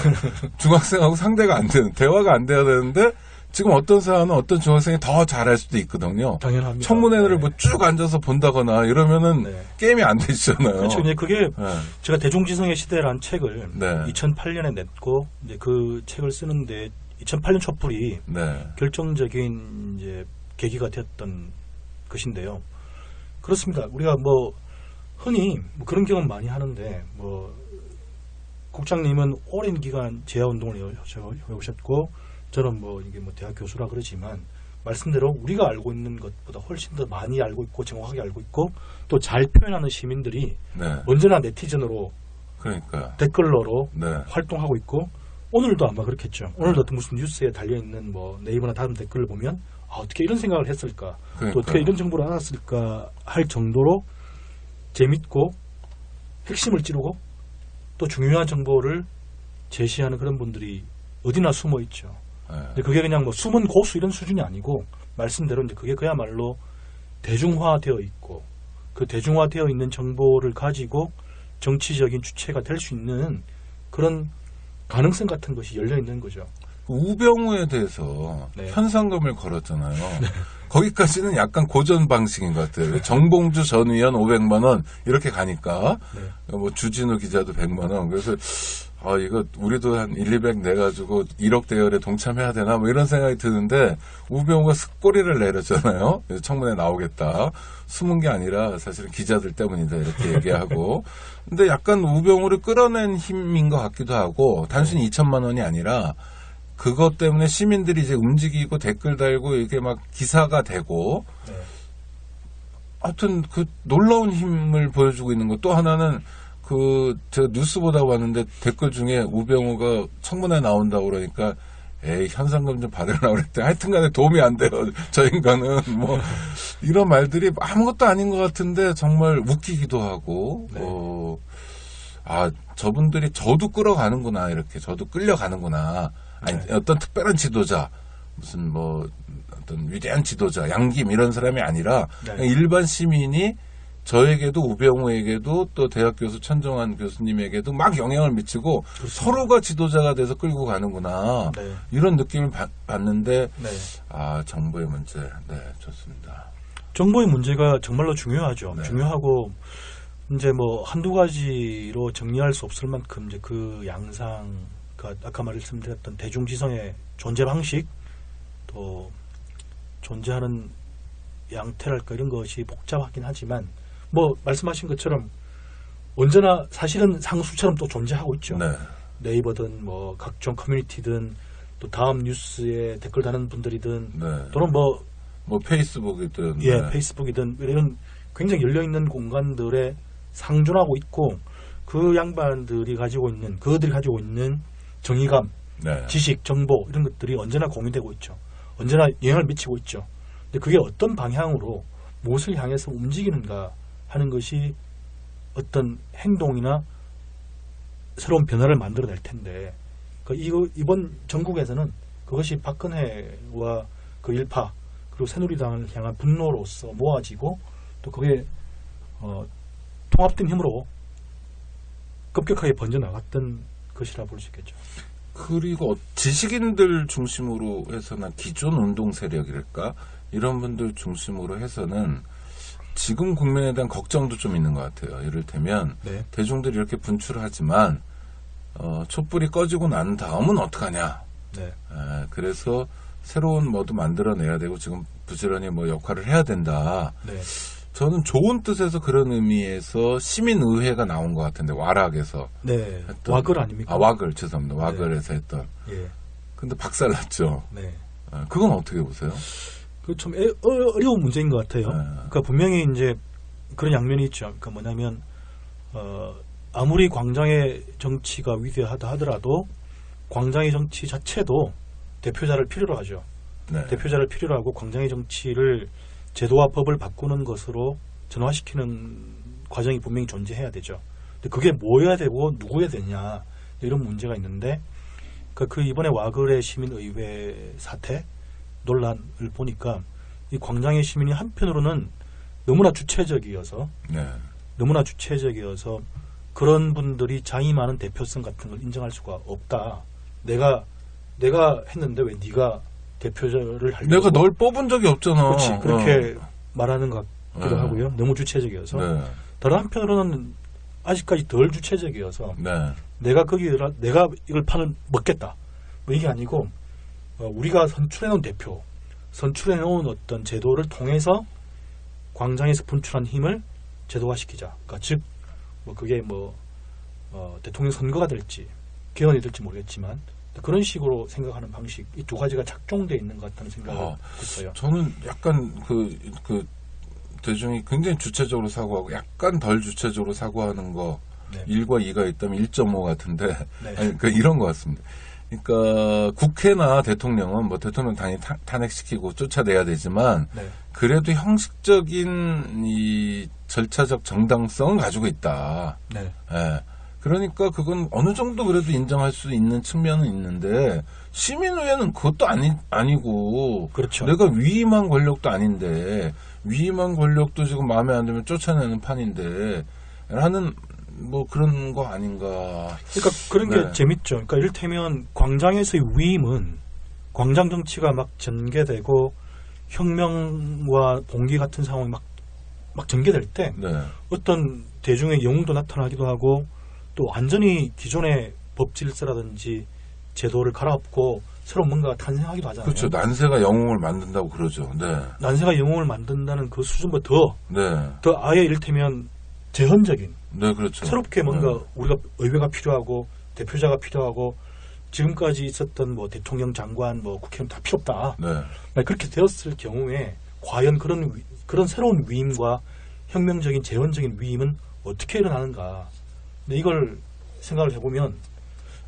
중학생하고 상대가 안 되는 대화가 안 돼야 되는데 지금 어떤 사안은 어떤 중학생이 더 잘할 수도 있거든요. 당연합니다. 청문회를 네. 뭐 쭉 앉아서 본다거나 이러면은 네. 게임이 안 되시잖아요. 그렇죠. 이제 그게 네. 제가 대중지성의 시대라는 책을 네. 2008년에 냈고 이제 그 책을 쓰는데 2008년 촛불이 네. 결정적인 이제 계기가 되었던 것인데요. 그렇습니다. 우리가 뭐 흔히 뭐 그런 경험 많이 하는데 뭐 국장님은 오랜 기간 재야운동을 해오셨고 저는 뭐 이게 뭐 대학 교수라 그러지만 말씀대로 우리가 알고 있는 것보다 훨씬 더 많이 알고 있고 정확하게 알고 있고 또 잘 표현하는 시민들이 네. 언제나 네티즌으로 그러니까. 댓글러로 네. 활동하고 있고 오늘도 아마 그렇겠죠. 오늘도 어떤 무슨 뉴스에 달려있는 뭐 네이버나 다른 댓글을 보면 어떻게 이런 생각을 했을까 그러니까. 또 어떻게 이런 정보를 알았을까 할 정도로 재밌고 핵심을 찌르고 또 중요한 정보를 제시하는 그런 분들이 어디나 숨어 있죠. 네. 근데 그게 그냥 뭐 숨은 고수 이런 수준이 아니고 말씀대로 이제 그게 그야말로 대중화되어 있고 그 대중화되어 있는 정보를 가지고 정치적인 주체가 될 수 있는 그런 가능성 같은 것이 열려 있는 거죠. 우병우에 대해서 네. 현상금을 걸었잖아요. 거기까지는 약간 고전 방식인 것 같아요. 정봉주 전 의원 500만 원 이렇게 가니까 네. 뭐 주진우 기자도 100만 원. 그래서 이거 우리도 한 1, 200 내가지고 1억 대열에 동참해야 되나 뭐 이런 생각이 드는데 우병우가 슥꼬리를 내렸잖아요. 청문회 나오겠다. 숨은 게 아니라 사실은 기자들 때문이다 이렇게 얘기하고. 근데 약간 우병우를 끌어낸 힘인 것 같기도 하고 단순히 2천만 원이 아니라 그것 때문에 시민들이 이제 움직이고 댓글 달고 이렇게 막 기사가 되고 네. 하여튼 그 놀라운 힘을 보여주고 있는 것. 또 하나는 제가 뉴스 보다 봤는데 댓글 중에 우병우가 청문회 나온다고 그러니까 에이 현상금 좀 받으려고 그랬더니 하여튼간에 도움이 안 돼요. 저 인간은 뭐 이런 말들이 아무것도 아닌 것 같은데 정말 웃기기도 하고 네. 저분들이 저도 끌어가는구나 이렇게 저도 끌려가는구나. 아니 네. 어떤 특별한 지도자 무슨 뭐 어떤 위대한 지도자 양김 이런 사람이 아니라 네. 그냥 일반 시민이 저에게도 우병우에게도 또 대학 교수 천정환 교수님에게도 막 영향을 미치고 그렇습니다. 서로가 지도자가 돼서 끌고 가는구나 네. 이런 느낌을 받는데 네. 정보의 문제 좋습니다. 정보의 문제가 정말로 중요하죠. 네. 중요하고 이제 뭐 한두 가지로 정리할 수 없을 만큼 이제 그 양상 아까 말씀드렸던 대중지성의 존재 방식 또 존재하는 양태랄까 이런 것이 복잡하긴 하지만 뭐 말씀하신 것처럼 언제나 사실은 상수처럼 또 존재하고 있죠. 네. 네이버든 뭐 각종 커뮤니티든 또 다음 뉴스에 댓글 다는 분들이든 네. 또는 뭐 페이스북이든 페이스북이든 이런 굉장히 열려있는 공간들에 상존하고 있고 그 양반들이 가지고 있는 그들이 가지고 있는 정의감, 네. 지식, 정보 이런 것들이 언제나 공유되고 있죠. 언제나 영향을 미치고 있죠. 근데 그게 어떤 방향으로 무엇을 향해서 움직이는가 하는 것이 어떤 행동이나 새로운 변화를 만들어낼 텐데 이번 전국에서는 그것이 박근혜와 그 일파 그리고 새누리당을 향한 분노로서 모아지고 또 그게 통합된 힘으로 급격하게 번져나갔던 것이라 볼 수 있겠죠. 그리고 지식인들 중심으로 해서는 기존 운동 세력이랄까 이런 분들 중심으로 해서는 지금 국면에 대한 걱정도 좀 있는 것 같아요. 이를테면 네. 대중들이 이렇게 분출하지만 촛불이 꺼지고 난 다음은 어떡하냐. 네. 그래서 새로운 뭐도 만들어내야 되고 지금 부지런히 뭐 역할을 해야 된다. 네. 저는 좋은 뜻에서 그런 의미에서 시민의회가 나온 것 같은데 와락에서 네. 했던, 와글 아닙니까? 아 와글 죄송합니다. 와글에서 했던. 예. 근데 박살났죠. 네. 그건 어떻게 보세요? 그 좀 어려운 문제인 것 같아요. 네. 그러니까 분명히 이제 그런 양면이 있죠. 그러니까 뭐냐면 아무리 광장의 정치가 위대하다 하더라도 광장의 정치 자체도 대표자를 필요로 하죠. 네. 대표자를 필요로 하고 광장의 정치를 제도와 법을 바꾸는 것으로 전환시키는 과정이 분명히 존재해야 되죠. 근데 그게 뭐여야 되고 누구여야 되냐 이런 문제가 있는데 그 이번에 와글의 시민의회 사태 논란을 보니까 이 광장의 시민이 한편으로는 너무나 주체적이어서 그런 분들이 자임하는 대표성 같은 걸 인정할 수가 없다. 내가 했는데 왜 네가 대표를 하려고? 내가 널 뽑은 적이 없잖아. 그렇지. 그렇게 말하는 것 같기도 하고요. 너무 주체적이어서. 네. 다른 한편으로는 아직까지 덜 주체적이어서 네. 내가 이걸 판을 먹겠다. 뭐 이게 아니고 우리가 선출해놓은 대표, 선출해놓은 어떤 제도를 통해서 광장에서 분출한 힘을 제도화시키자. 그러니까 즉, 뭐 그게 대통령 선거가 될지 개헌이 될지 모르겠지만 그런 식으로 생각하는 방식, 이 두 가지가 작동되어 있는 것 같다는 생각을 했어요. 저는 약간 그 대중이 굉장히 주체적으로 사고하고 약간 덜 주체적으로 사고하는 거 네. 1과 2가 있다면 1.5 같은데 네. 아니, 그러니까 이런 것 같습니다. 그러니까 국회나 대통령은 뭐 대통령 당연히 탄핵시키고 쫓아내야 되지만 네. 그래도 형식적인 이 절차적 정당성은 가지고 있다. 네. 예. 그러니까 그건 어느 정도 그래도 인정할 수 있는 측면은 있는데 시민의회는 그것도 아니고 그렇죠. 내가 위임한 권력도 아닌데 위임한 권력도 지금 마음에 안 들면 쫓아내는 판인데 라는 뭐 그런 거 아닌가. 그러니까 그런 게 네. 재밌죠. 그러니까 이를테면 광장에서의 위임은 광장 정치가 막 전개되고 혁명과 봉기 같은 상황이 막 전개될 때 네. 어떤 대중의 영웅도 나타나기도 하고 또 완전히 기존의 법 질서라든지 제도를 갈아엎고 새로운 뭔가가 탄생하기도 하잖아요. 그렇죠. 난세가 영웅을 만든다고 그러죠. 네. 난세가 영웅을 만든다는 그 수준보다 네. 더 아예 이를테면 재헌적인 네, 그렇죠. 새롭게 뭔가 네. 우리가 의회가 필요하고 대표자가 필요하고 지금까지 있었던 뭐 대통령, 장관, 뭐 국회의원 다 필요 없다. 네. 그렇게 되었을 경우에 과연 그런 새로운 위임과 혁명적인 재헌적인 위임은 어떻게 일어나는가. 근데 이걸 생각을 해보면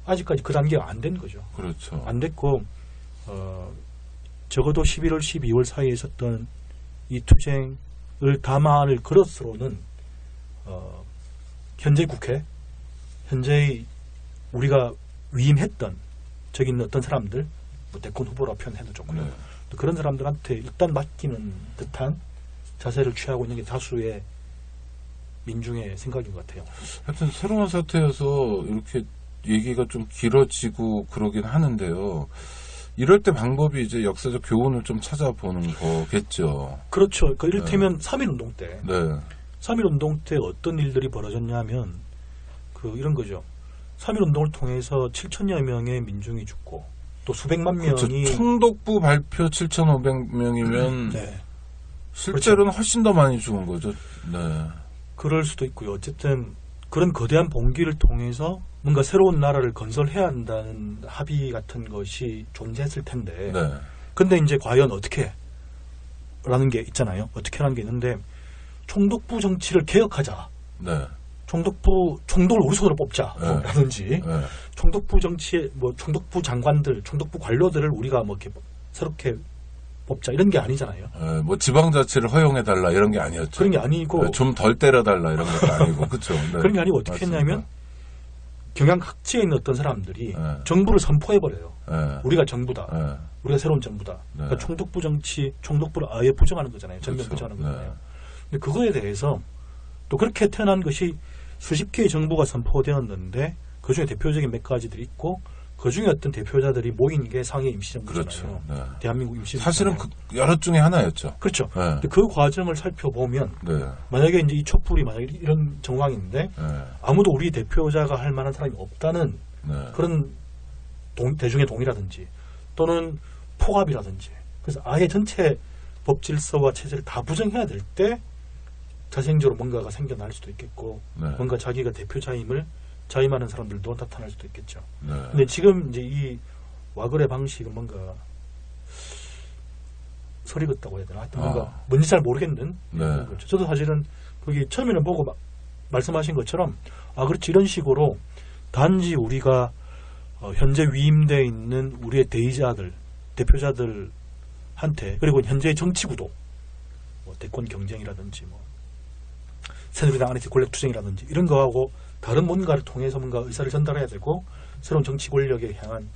아직까지 그 단계가 안 된 거죠. 그렇죠. 안 됐고 적어도 11월, 12월 사이에 있었던 이 투쟁을 담화를 걸었으로는 현재 국회, 현재 우리가 위임했던 저기 있는 어떤 사람들, 뭐 대권 후보라 표현해도 좋고요. 네. 또 그런 사람들한테 일단 맡기는 듯한 자세를 취하고 있는 게 다수의 민중의 생각인 것 같아요. 하여튼 새로운 사태여서 이렇게 얘기가 좀 길어지고 그러긴 하는데요. 이럴 때 방법이 이제 역사적 교훈을 좀 찾아보는 거겠죠. 그렇죠. 그러니까 이를테면 3.1운동 때. 네. 3.1운동 때 어떤 일들이 벌어졌냐면 이런 거죠. 3.1운동을 통해서 7천여 명의 민중이 죽고 또 수백만 그렇죠. 명이 총독부 발표 7,500명이면 네. 실제로는 훨씬 더 많이 죽은 거죠. 네. 그럴 수도 있고요. 어쨌든 그런 거대한 봉기를 통해서 뭔가 새로운 나라를 건설해야 한다는 합의 같은 것이 존재했을 텐데 네. 근데 이제 과연 어떻게 라는 게 있잖아요. 어떻게 하는 게 있는데 총독부 정치를 개혁하자. 네. 총독을 우리 손으로 뽑자. 네. 라든지 네. 총독부 정치에 총독부 장관들, 총독부 관료들을 우리가 뭐 이렇게 새롭게 뽑자 이런 게 아니잖아요. 네. 뭐 지방자치를 허용해달라 이런 게 아니었죠. 그런 게 아니고 좀 덜 때려달라 이런 것도 아니고 그렇죠. 네. 그런 게 아니고 어떻게 맞습니다. 했냐면 경향 각지에 있는 어떤 사람들이 네. 정부를 선포해버려요. 네. 우리가 정부다. 네. 우리가 새로운 정부다. 네. 그러니까 총독부 정치, 총독부를 아예 부정하는 거잖아요. 전면 그렇죠. 부정하는 네. 거잖아요. 근데 그거에 대해서 또 그렇게 태어난 것이 수십 개의 정부가 선포되었는데 그중에 대표적인 몇 가지들이 있고 그중에 어떤 대표자들이 모인 게 상해 임시정부잖아요. 그렇죠. 네. 대한민국 임시정부. 사실은 여러 중에 하나였죠. 그렇죠. 네. 근데 그 과정을 살펴보면 네. 만약에 이제 이 촛불이 만약에 이런 정황인데 네. 아무도 우리 대표자가 할 만한 사람이 없다는 네. 그런 대중의 동의라든지 또는 폭압이라든지 그래서 아예 전체 법 질서와 체제를 다 부정해야 될 때 자생적으로 뭔가가 생겨날 수도 있겠고 네. 뭔가 자기가 대표자임을 자임하는 사람들도 나타날 수도 있겠죠. 네. 근데 지금 이제 이 와그레 방식은 뭔가 소리 같다고 해야 되나? 하여튼 뭔가 뭔지 잘 모르겠는 네. 그런 거죠. 저도 사실은 거기 처음에는 보고 말씀하신 것처럼 그렇지 이런 식으로 단지 우리가 현재 위임되어 있는 우리의 대의자들, 대표자들한테 그리고 현재의 정치 구도, 뭐 대권 경쟁이라든지 뭐 새누리당 안에서 권력투쟁이라든지 이런 거하고 다른 뭔가를 통해서 뭔가 의사를 전달해야 되고 새로운 정치 권력에 향한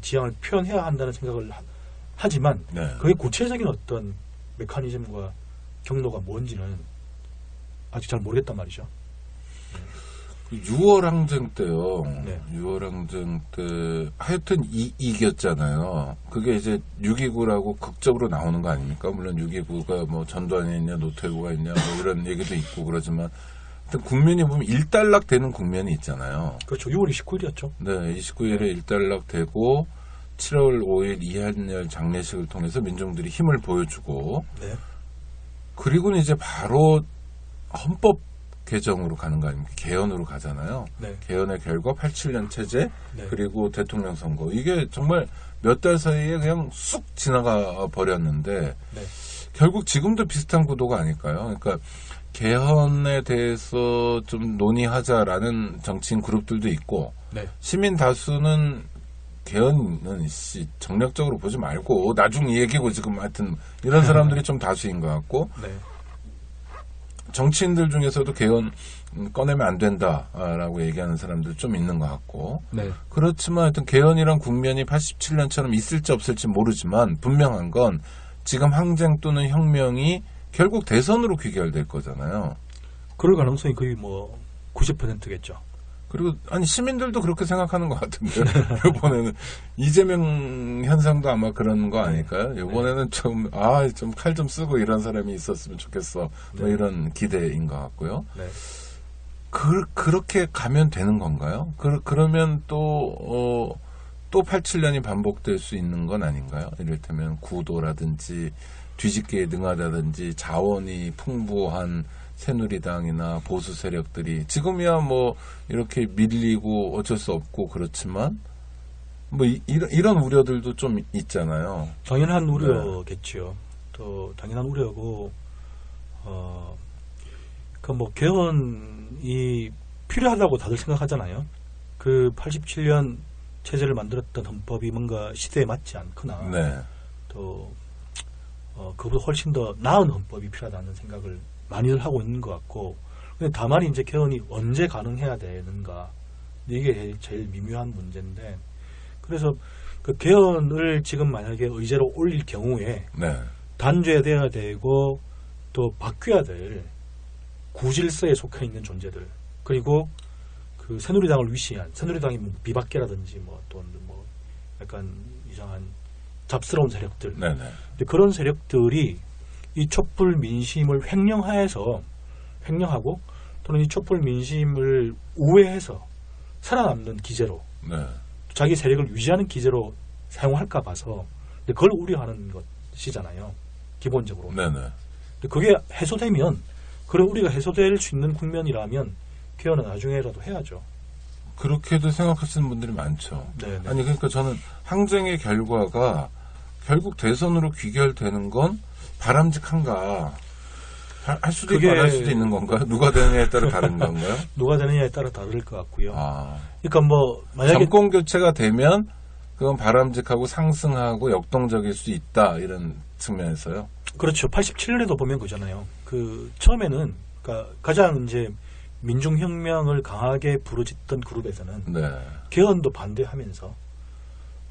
지향을 표현해야 한다는 생각을 하지만 네. 그게 구체적인 어떤 메커니즘과 경로가 뭔지는 아직 잘 모르겠단 말이죠. 6월 항쟁 때요. 네. 6월 항쟁 때 하여튼 이겼잖아요. 그게 이제 6.29라고 극적으로 나오는 거 아닙니까? 물론 6.29가 뭐 전두환이 있냐 노태우가 있냐 뭐 이런 얘기도 있고 그러지만 하여튼 국면이 보면 일단락 되는 국면이 있잖아요. 그렇죠. 6월 29일이었죠. 네, 29일에 일단락 되고 7월 5일 이한열 장례식을 통해서 민중들이 힘을 보여주고 네. 그리고는 이제 바로 헌법 개정으로 가는 거 아닙니까? 개헌으로 가잖아요. 네. 개헌의 결과 87년 체제 네. 그리고 대통령 선거 이게 정말 몇 달 사이에 그냥 쑥 지나가 버렸는데 네. 결국 지금도 비슷한 구도가 아닐까요? 그러니까 개헌에 대해서 좀 논의하자라는 정치인 그룹들도 있고 네. 시민 다수는 개헌은 정략적으로 보지 말고 나중 얘기고 지금 하여튼 이런 사람들이 좀 다수인 것 같고 네. 정치인들 중에서도 개헌 꺼내면 안 된다라고 얘기하는 사람들 좀 있는 것 같고 네. 그렇지만 하여튼 개헌이란 국면이 87년처럼 있을지 없을지 모르지만 분명한 건 지금 항쟁 또는 혁명이 결국 대선으로 귀결될 거잖아요. 그럴 가능성이 거의 뭐 90%겠죠. 그리고 아니 시민들도 그렇게 생각하는 것 같은데 이번에는 이재명 현상도 아마 그런 거 아닐까요? 이번에는 좀 칼 좀 쓰고 이런 사람이 있었으면 좋겠어. 뭐 네. 이런 기대인 것 같고요. 네. 그렇게 가면 되는 건가요? 그러면 또 87년이 반복될 수 있는 건 아닌가요? 이를테면 구도라든지 뒤집기에 능하다든지 자원이 풍부한 새누리당이나 보수 세력들이 지금이야 뭐 이렇게 밀리고 어쩔 수 없고 그렇지만 뭐 이런 우려들도 좀 있잖아요. 당연한 우려겠죠. 또 당연한 우려고 그 뭐 개헌이 필요하다고 다들 생각하잖아요. 그 87년 체제를 만들었던 헌법이 뭔가 시대에 맞지 않거나 네. 또 그보다 훨씬 더 나은 헌법이 필요하다는 생각을 많이들 하고 있는 것 같고, 근데 다만 이제 개헌이 언제 가능해야 되는가 이게 제일 미묘한 문제인데, 그래서 그 개헌을 지금 만약에 의제로 올릴 경우에 네. 단죄돼야 되고 또 바뀌어야 될 구질서에 속해 있는 존재들, 그리고 그 새누리당을 위시한 새누리당이 뭐 비박계라든지 뭐 또 뭐 약간 이상한 잡스러운 세력들, 네네. 근데 그런 세력들이 이 촛불 민심을 횡령하고 또는 이 촛불 민심을 우회해서 살아남는 기제로 네. 자기 세력을 유지하는 기제로 사용할까 봐서 근데 그걸 우려하는 것이잖아요. 기본적으로. 네네. 근데 그게 해소되면 그런 우리가 해소될 수 있는 국면이라면 개헌은 나중에라도 해야죠. 그렇게도 생각하시는 분들이 많죠. 네네. 아니 그러니까 저는 항쟁의 결과가 결국 대선으로 귀결되는 건 바람직한가? 할 수도 있고 안 할 수도 있는 건가요? 누가 되느냐에 따라 다른 건가요? 누가 되느냐에 따라 다를 것 같고요. 아, 그러니까 뭐 만약에 정권 교체가 되면 그건 바람직하고 상승하고 역동적일 수 있다 이런 측면에서요. 그렇죠. 87년에도 보면 그잖아요. 그 처음에는 그러니까 가장 이제 민중혁명을 강하게 부르짖던 그룹에서는 네. 개헌도 반대하면서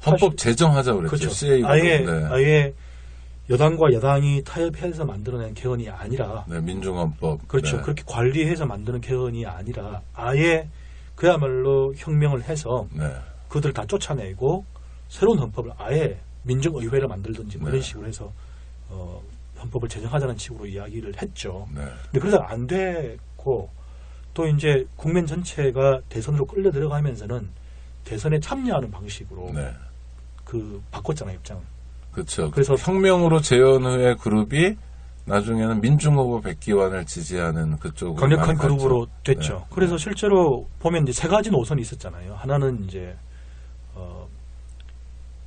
헌법 제정하자 그랬죠. 그렇죠. CA도. 아예 여당과 야당이 타협해서 만들어낸 개헌이 아니라 네, 민중헌법. 그렇죠. 네. 그렇게 관리해서 만드는 개헌이 아니라 아예 그야말로 혁명을 해서 네. 그들 다 쫓아내고 새로운 헌법을 아예 민중의회를 만들든지 뭐 네. 이런 식으로 해서 헌법을 제정하자는 식으로 이야기를 했죠. 네. 근데 그러다가 안 됐고 또 이제 국민 전체가 대선으로 끌려 들어가면서는 대선에 참여하는 방식으로 네. 그 바꿨잖아요, 입장을. 그렇죠. 그래서 혁명으로 재연 후에 그룹이 나중에는 민중후보 백기환을 지지하는 그쪽으로 강력한 갔죠. 그룹으로 됐죠. 네. 그래서 실제로 보면 이제 세 가지 노선이 있었잖아요. 하나는 이제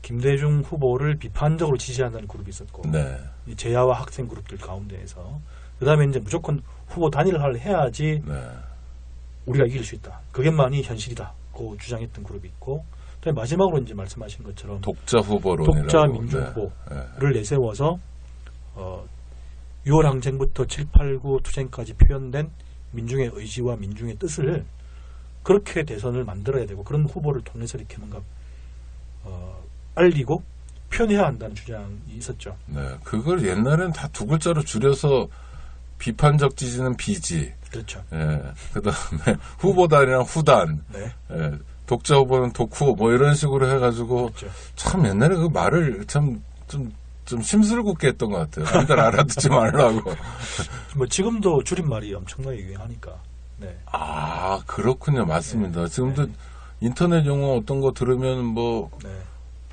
김대중 후보를 비판적으로 지지한다는 그룹이 있었고, 네. 이 제야와 학생 그룹들 가운데에서 그다음에 이제 무조건 후보 단일화를 해야지 네. 우리가 이길 수 있다. 그게만이 현실이다고 주장했던 그룹이 있고, 그다음에 마지막으로 이제 말씀하신 것처럼 독자 후보론이라고. 독자 민중 네. 후보를 내세워서 6월 항쟁부터 7, 8, 9 투쟁까지 표현된 민중의 의지와 민중의 뜻을 그렇게 대선을 만들어야 되고 그런 후보를 통해서 이렇게 뭔가 알리고 표현해야 한다는 주장이 있었죠. 네. 그걸 옛날엔 다 두 글자로 줄여서 비판적 지지는 비지. 그렇죠. 예. 그다음에 후보단이랑 후단. 네. 예. 독자 후보는 독후 뭐 이런 식으로 해가지고 그렇죠. 참 옛날에 그 말을 참 좀 심술궂게 했던 것 같아요. 남들 알아듣지 말라고. 뭐 지금도 줄임말이 엄청나게 유행하니까. 네. 아 그렇군요. 맞습니다. 네. 지금도 네. 인터넷 용어 어떤 거 들으면 뭐 네.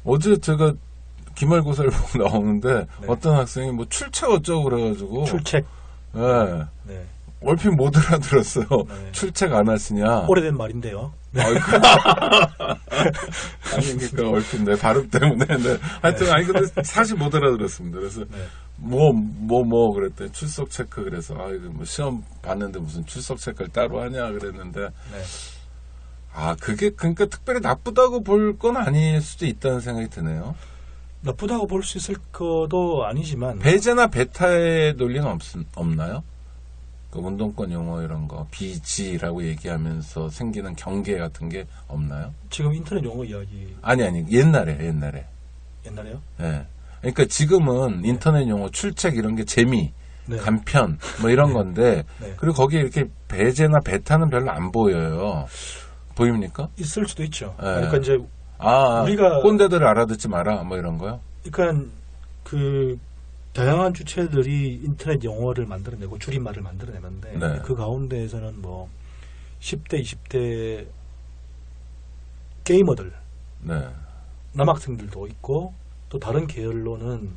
어제 제가 기말고사를 보고 나오는데 네. 어떤 학생이 뭐 출첵 어쩌고 그래가지고 출첵. 예. 네. 얼핏 못 알아들었어요. 네. 출첵 안 하시냐? 오래된 말인데요. 네. 아니 그러니까 얼핏 내 발음 때문에 하여튼 아니 근데 사실 못 알아들었습니다. 그래서 네. 뭐 그랬더니 출석 체크 그래서 아 이거 뭐 시험 봤는데 무슨 출석 체크를 따로 하냐 그랬는데 네. 아 그게 그러니까 특별히 나쁘다고 볼 건 아닐 수도 있다는 생각이 드네요. 나쁘다고 볼 수 있을 것도 아니지만 배제나 배타의 논리는 없나요? 그 운동권 용어 이런 거 비지라고 얘기하면서 생기는 경계 같은 게 없나요? 지금 인터넷 용어 이야기 아니 옛날에 옛날에요? 예. 그러니까 지금은 인터넷 용어 출첵 이런 게 재미 네. 간편 뭐 이런 네. 건데 네. 그리고 거기에 이렇게 배제나 배타는 별로 안 보여요. 보입니까? 있을 수도 있죠. 네. 그러니까 이제 우리가 꼰대들을 알아듣지 마라 뭐 이런 거요? 그러니까 그 다양한 주체들이 인터넷 용어를 만들어내고 줄임말을 만들어내는데 네. 그 가운데에서는 뭐 10대, 20대 게이머들, 네. 남학생들도 있고 또 다른 계열로는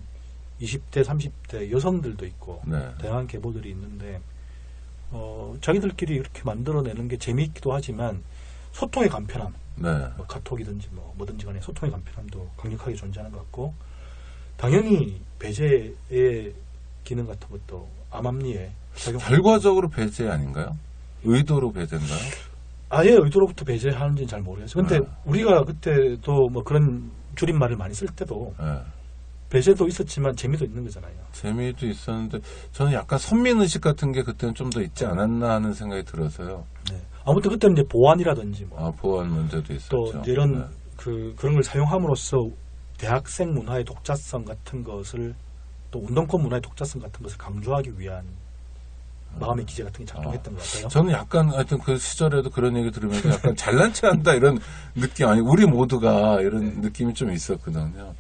20대, 30대 여성들도 있고 네. 다양한 계보들이 있는데 자기들끼리 이렇게 만들어내는 게 재미있기도 하지만 소통의 간편함, 네. 뭐 카톡이든지 뭐든지 간에 소통의 간편함도 강력하게 존재하는 것 같고 당연히 배제의 기능 같은 것도 암암리에 결과적으로 배제 아닌가요? 의도로 배제인가요? 아예 의도로부터 배제하는지는 잘 모르겠어요. 근데 우리가 그때도 뭐 그런 줄임말을 많이 쓸 때도 네. 배제도 있었지만 재미도 있는 거잖아요. 재미도 있었는데 저는 약간 선민의식 같은 게 그때는 좀 더 있지 않았나 하는 생각이 들어서요. 네. 아무튼 그때는 이제 보안이라든지 뭐 보안 문제도 있었죠. 또 이런 그런 걸 사용함으로써 대학생 문화의 독자성 같은 것을 또 운동권 문화의 독자성 같은 것을 강조하기 위한 마음의 기제 같은 게 작동했던 것 같아요. 저는 약간 하여튼 그 시절에도 그런 얘기 들으면서 약간 잘난 체 한다 이런 느낌 아니 우리 모두가 이런 네. 느낌이 좀 있었거든요.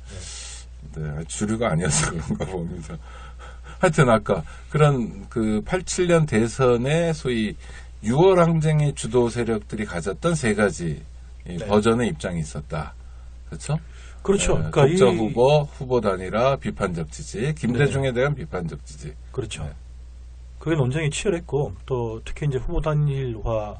네, 주류가 아니어서 그런가 봅니다. 하여튼 아까 그런 그 87년 대선에 소위 6월 항쟁의 주도 세력들이 가졌던 세 가지 이 네. 버전의 입장이 있었다. 그렇죠? 그렇죠. 네, 그러니까 독자 후보 단일화 비판적 지지, 김대중에 대한 비판적 지지. 그렇죠. 네. 그게 논쟁이 치열했고 또 특히 이제 후보 단일화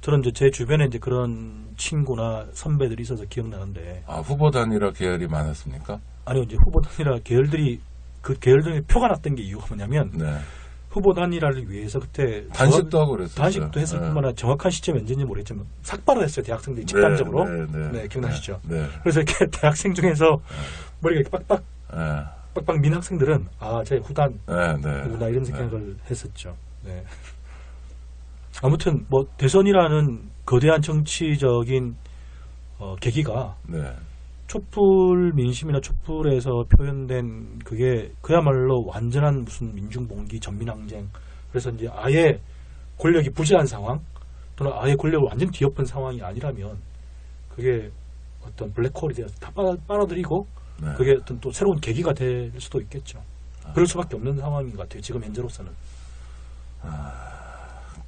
저는 이제 제 주변에 이제 그런 친구나 선배들이 있어서 기억나는데 후보 단일화 계열이 많았습니까? 아니요 이제 후보 단일화 계열들이 그 계열들이 표가 났던 게 이유가 뭐냐면 네. 후보 단일화를 위해서 그때 단식도 하고 그랬었죠. 단식도 했을 네. 뿐만 아니라 정확한 시점이 언제인지 모르겠지만 삭발을 했어요 대학생들이 집단적으로. 네, 기억나시죠? 네. 그래서 이렇게 대학생 중에서 머리가 이렇게 빡빡 민 학생들은 제 후단이구나 이런 생각을 했었죠. 네. 아무튼 뭐 대선이라는 거대한 정치적인 계기가 촛불 민심이나 촛불에서 표현된 그게 그야말로 완전한 무슨 민중봉기 전민항쟁 그래서 이제 아예 권력이 부재한 상황 또는 아예 권력을 완전 뒤엎은 상황이 아니라면 그게 어떤 블랙홀이 되어서 다 빨아들이고 그게 어떤 또 새로운 계기가 될 수도 있겠죠. 그럴 수밖에 없는 상황인 것 같아요. 지금 현재로서는.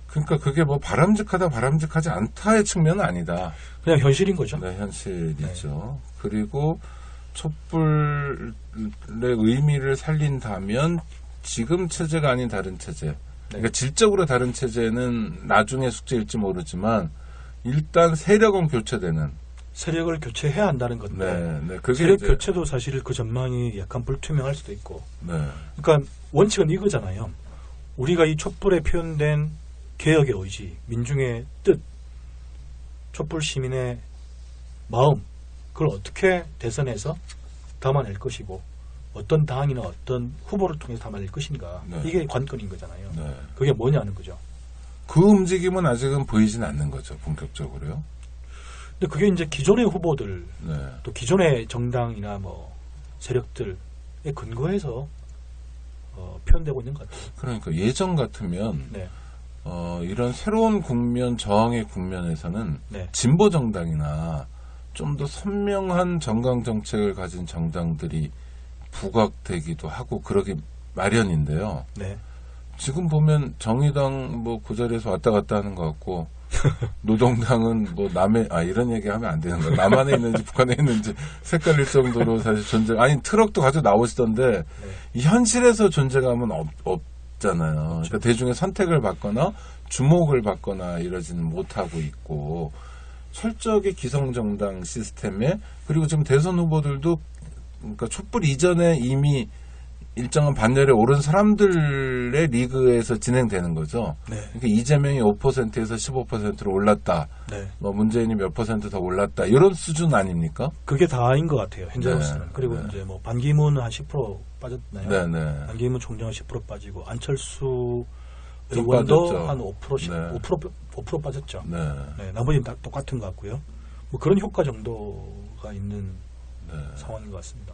그러니까 그게 뭐 바람직하다 바람직하지 않다의 측면은 아니다. 그냥 현실인 거죠. 네, 현실이죠. 그리고 촛불의 의미를 살린다면 지금 체제가 아닌 다른 체제, 그러니까 질적으로 다른 체제는 나중에 숙제일지 모르지만 일단 세력은 교체되는, 세력을 교체해야 한다는 건데 그게 세력 교체도 사실 그 전망이 약간 불투명할 수도 있고 그러니까 원칙은 이거잖아요. 우리가 이 촛불에 표현된 개혁의 의지, 민중의 뜻, 촛불 시민의 마음, 그걸 어떻게 대선에서 담아낼 것이고 어떤 당이나 어떤 후보를 통해서 담아낼 것인가, 이게 관건인 거잖아요. 그게 뭐냐는 거죠. 그 움직임은 아직은 보이진 않는 거죠, 본격적으로요. 근데 그게 이제 기존의 후보들, 또 기존의 정당이나 뭐 세력들에 근거해서 표현되고 있는 것 같아요. 그러니까 예전 같으면 이런 새로운 국면, 저항의 국면에서는 진보 정당이나 좀 더 선명한 정강 정책을 가진 정당들이 부각되기도 하고 그러기 마련인데요. 지금 보면 정의당 뭐 그 자리에서 왔다 갔다 하는 것 같고 노동당은 뭐 남의 이런 얘기하면 안 되는 거예요. 남한에 있는지 북한에 있는지 헷갈릴 정도로 사실 존재, 아니 트럭도 가지고 나오시던데 이 현실에서 존재감은 없잖아요. 그러니까 대중의 선택을 받거나 주목을 받거나 이러지는 못하고 있고 철저하게 기성정당 시스템에, 그리고 지금 대선 후보들도 그러니까 촛불 이전에 이미 일정한 반열에 오른 사람들의 리그에서 진행되는 거죠. 그러니까 이재명이 5%에서 15%로 올랐다. 뭐 문재인이 몇 % 더 올랐다. 이런 수준 아닙니까? 그게 다인 것 같아요. 현재로서는. 그리고 이제 뭐 반기문은 한 10% 빠졌나요? 반기문 총장은 10% 빠지고 안철수 의원도 한 5% 빠졌죠. 나머지는 다 똑같은 것 같고요. 뭐 그런 효과 정도가 있는 상황인 것 같습니다.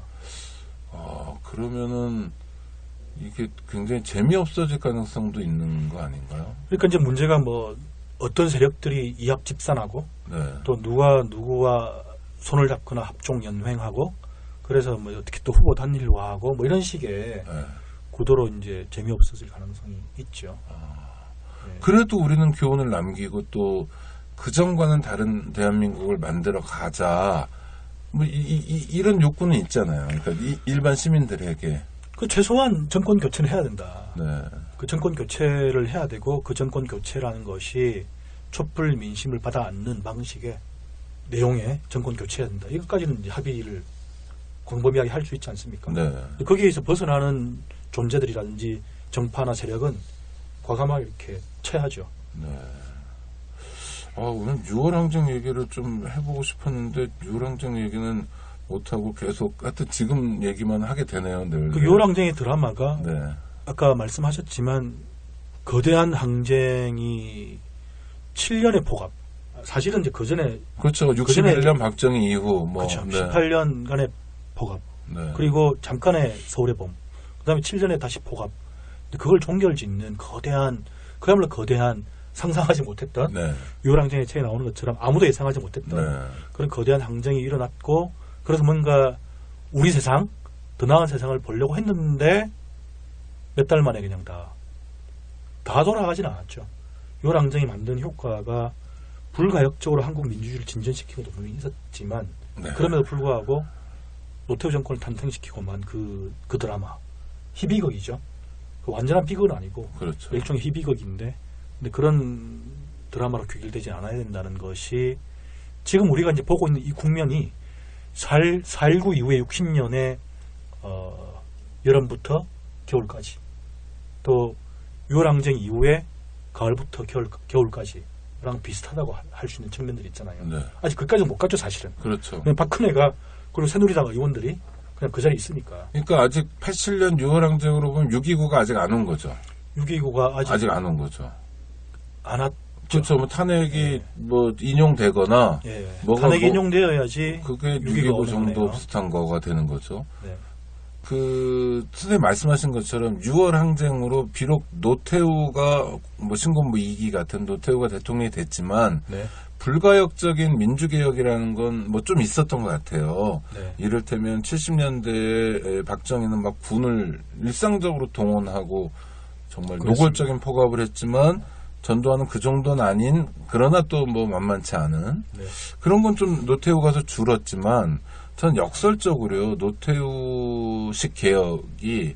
그러면은 이게 굉장히 재미없어질 가능성도 있는 거 아닌가요? 그러니까 이제 문제가 뭐 어떤 세력들이 이합집산하고 또 누가 누구와 손을 잡거나 합종 연횡하고 그래서 뭐 어떻게 또 후보 단일화하고 뭐 이런 식의 구도로 이제 재미없어질 가능성이 있죠. 그래도 우리는 교훈을 남기고 또 그전과는 다른 대한민국을 만들어 가자. 뭐 이런 욕구는 있잖아요. 그러니까 일반 시민들에게 그 최소한 정권 교체는 해야 된다. 그 정권 교체를 해야 되고 그 정권 교체라는 것이 촛불 민심을 받아 안는 방식의 내용의 정권 교체해야 된다. 이것까지는 이제 합의를 광범위하게 할 수 있지 않습니까? 거기에서 벗어나는 존재들이라든지 정파나 세력은 과감하게 이렇게 쳐야죠. 오늘 6월 항쟁 얘기를 좀 해보고 싶었는데 6월 항쟁 얘기는 못하고 계속 하여튼 지금 얘기만 하게 되네요. 늘. 그 6월 항쟁의 드라마가 아까 말씀하셨지만 거대한 항쟁이 7년의 폭압. 사실은 이제 그 전에 그렇죠. 61년 박정희 이후 뭐 그렇죠. 18년간의 폭압. 그리고 잠깐의 서울의 봄. 그다음에 7년에 다시 폭압. 그걸 종결짓는 거대한, 그야말로 거대한, 상상하지 못했던 6월 항쟁의 책에 나오는 것처럼 아무도 예상하지 못했던 그런 거대한 항쟁이 일어났고, 그래서 뭔가 우리 세상, 더 나은 세상을 보려고 했는데 몇 달 만에 그냥 다 돌아가진 않았죠. 6월 항쟁이 만든 효과가 불가역적으로 한국 민주주의를 진전시키는 것도 분명히 있었지만 그럼에도 불구하고 노태우 정권을 탄생시키고만 그 드라마 희비극이죠. 그 완전한 비극은 아니고 일종의 희비극인데, 근데 그런 드라마로 귀결되지 않아야 된다는 것이 지금 우리가 이제 보고 있는 이 국면이 4.19 이후에 60년의 여름부터 겨울까지, 또 6월 항쟁 이후에 가을부터 겨울까지랑 비슷하다고 할 수 있는 측면들이 있잖아요. 아직 그까지는 못 갔죠, 사실은. 그렇죠. 박근혜가, 그리고 새누리당 의원들이 그냥 그 자리에 있으니까. 그러니까 아직 87년 6월 항쟁으로 보면 6.29가 아직 안 온 거죠. 6.29가 아직 안 온 거죠. 안 왔죠. 그렇죠. 뭐 탄핵이 뭐 인용되거나 탄핵이 인용되어야지 그게 6.29 정도 비슷한 거가 되는 거죠. 그 선생님 말씀하신 것처럼 6월 항쟁으로 비록 노태우가 뭐 신군부 2기 같은 노태우가 대통령이 됐지만 불가역적인 민주개혁이라는 건 뭐 좀 있었던 것 같아요. 이를테면 70년대에 박정희는 막 군을 일상적으로 동원하고 정말 노골적인 폭압을 했지만 전두환은 그 정도는 아닌, 그러나 또 뭐 만만치 않은 그런 건 좀 노태우 가서 줄었지만 전 역설적으로요, 노태우식 개혁이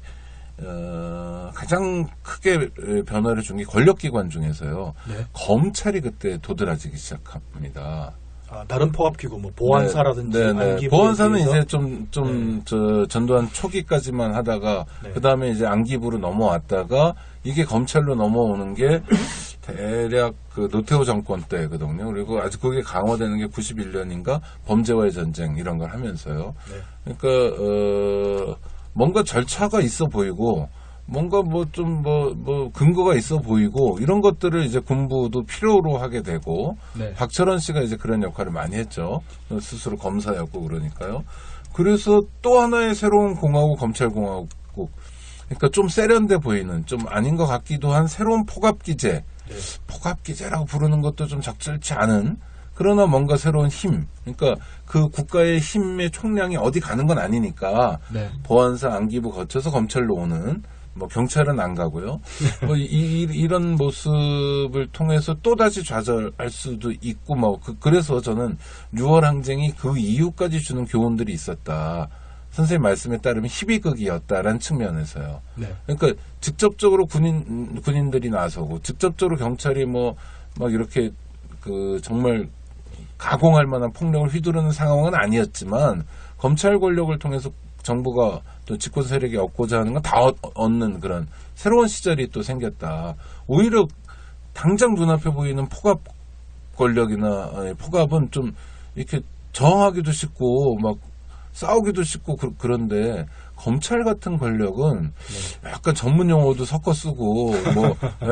가장 크게 변화를 준 게 권력기관 중에서요. 네. 검찰이 그때 도드라지기 시작합니다. 다른 포갑기구, 뭐 보안사라든지 안기부 보안사는 이제 저 전두환 초기까지만 하다가 네. 그 다음에 이제 안기부로 넘어왔다가 이게 검찰로 넘어오는 게 대략 그 노태우 정권 때거든요. 그리고 아주 그게 강화되는 게 91년인가 범죄와의 전쟁 이런 걸 하면서요. 네. 그러니까 뭔가 절차가 있어 보이고 뭔가 근거가 있어 보이고 이런 것들을 이제 군부도 필요로 하게 되고 네. 박철원 씨가 이제 그런 역할을 많이 했죠. 스스로 검사였고 그러니까요. 그래서 또 하나의 새로운 공화국 검찰공화국 그러니까 좀 세련돼 보이는 좀 아닌 것 같기도 한 새로운 포갑기제 네. 포갑기제라고 부르는 것도 좀 적절치 않은 그러나 뭔가 새로운 힘 그러니까 그 국가의 힘의 총량이 어디 가는 건 아니니까 네. 보안사 안기부 거쳐서 검찰로 오는 뭐 경찰은 안 가고요. 뭐 이런 모습을 통해서 또 다시 좌절할 수도 있고 뭐 그래서 저는 6월 항쟁이 그 이후까지 주는 교훈들이 있었다. 선생님 말씀에 따르면 희비극이었다라는 측면에서요. 네. 그러니까 직접적으로 군인들이 나서고 직접적으로 경찰이 막 이렇게 그 정말 가공할 만한 폭력을 휘두르는 상황은 아니었지만 검찰 권력을 통해서 정부가 또 집권 세력이 얻고자 하는 건 다 얻는 그런 새로운 시절이 또 생겼다. 오히려 당장 눈앞에 보이는 포갑 권력이나 포갑은 좀 이렇게 저항하기도 쉽고 막 싸우기도 쉽고 그런데 검찰 같은 권력은 약간 전문 용어도 섞어 쓰고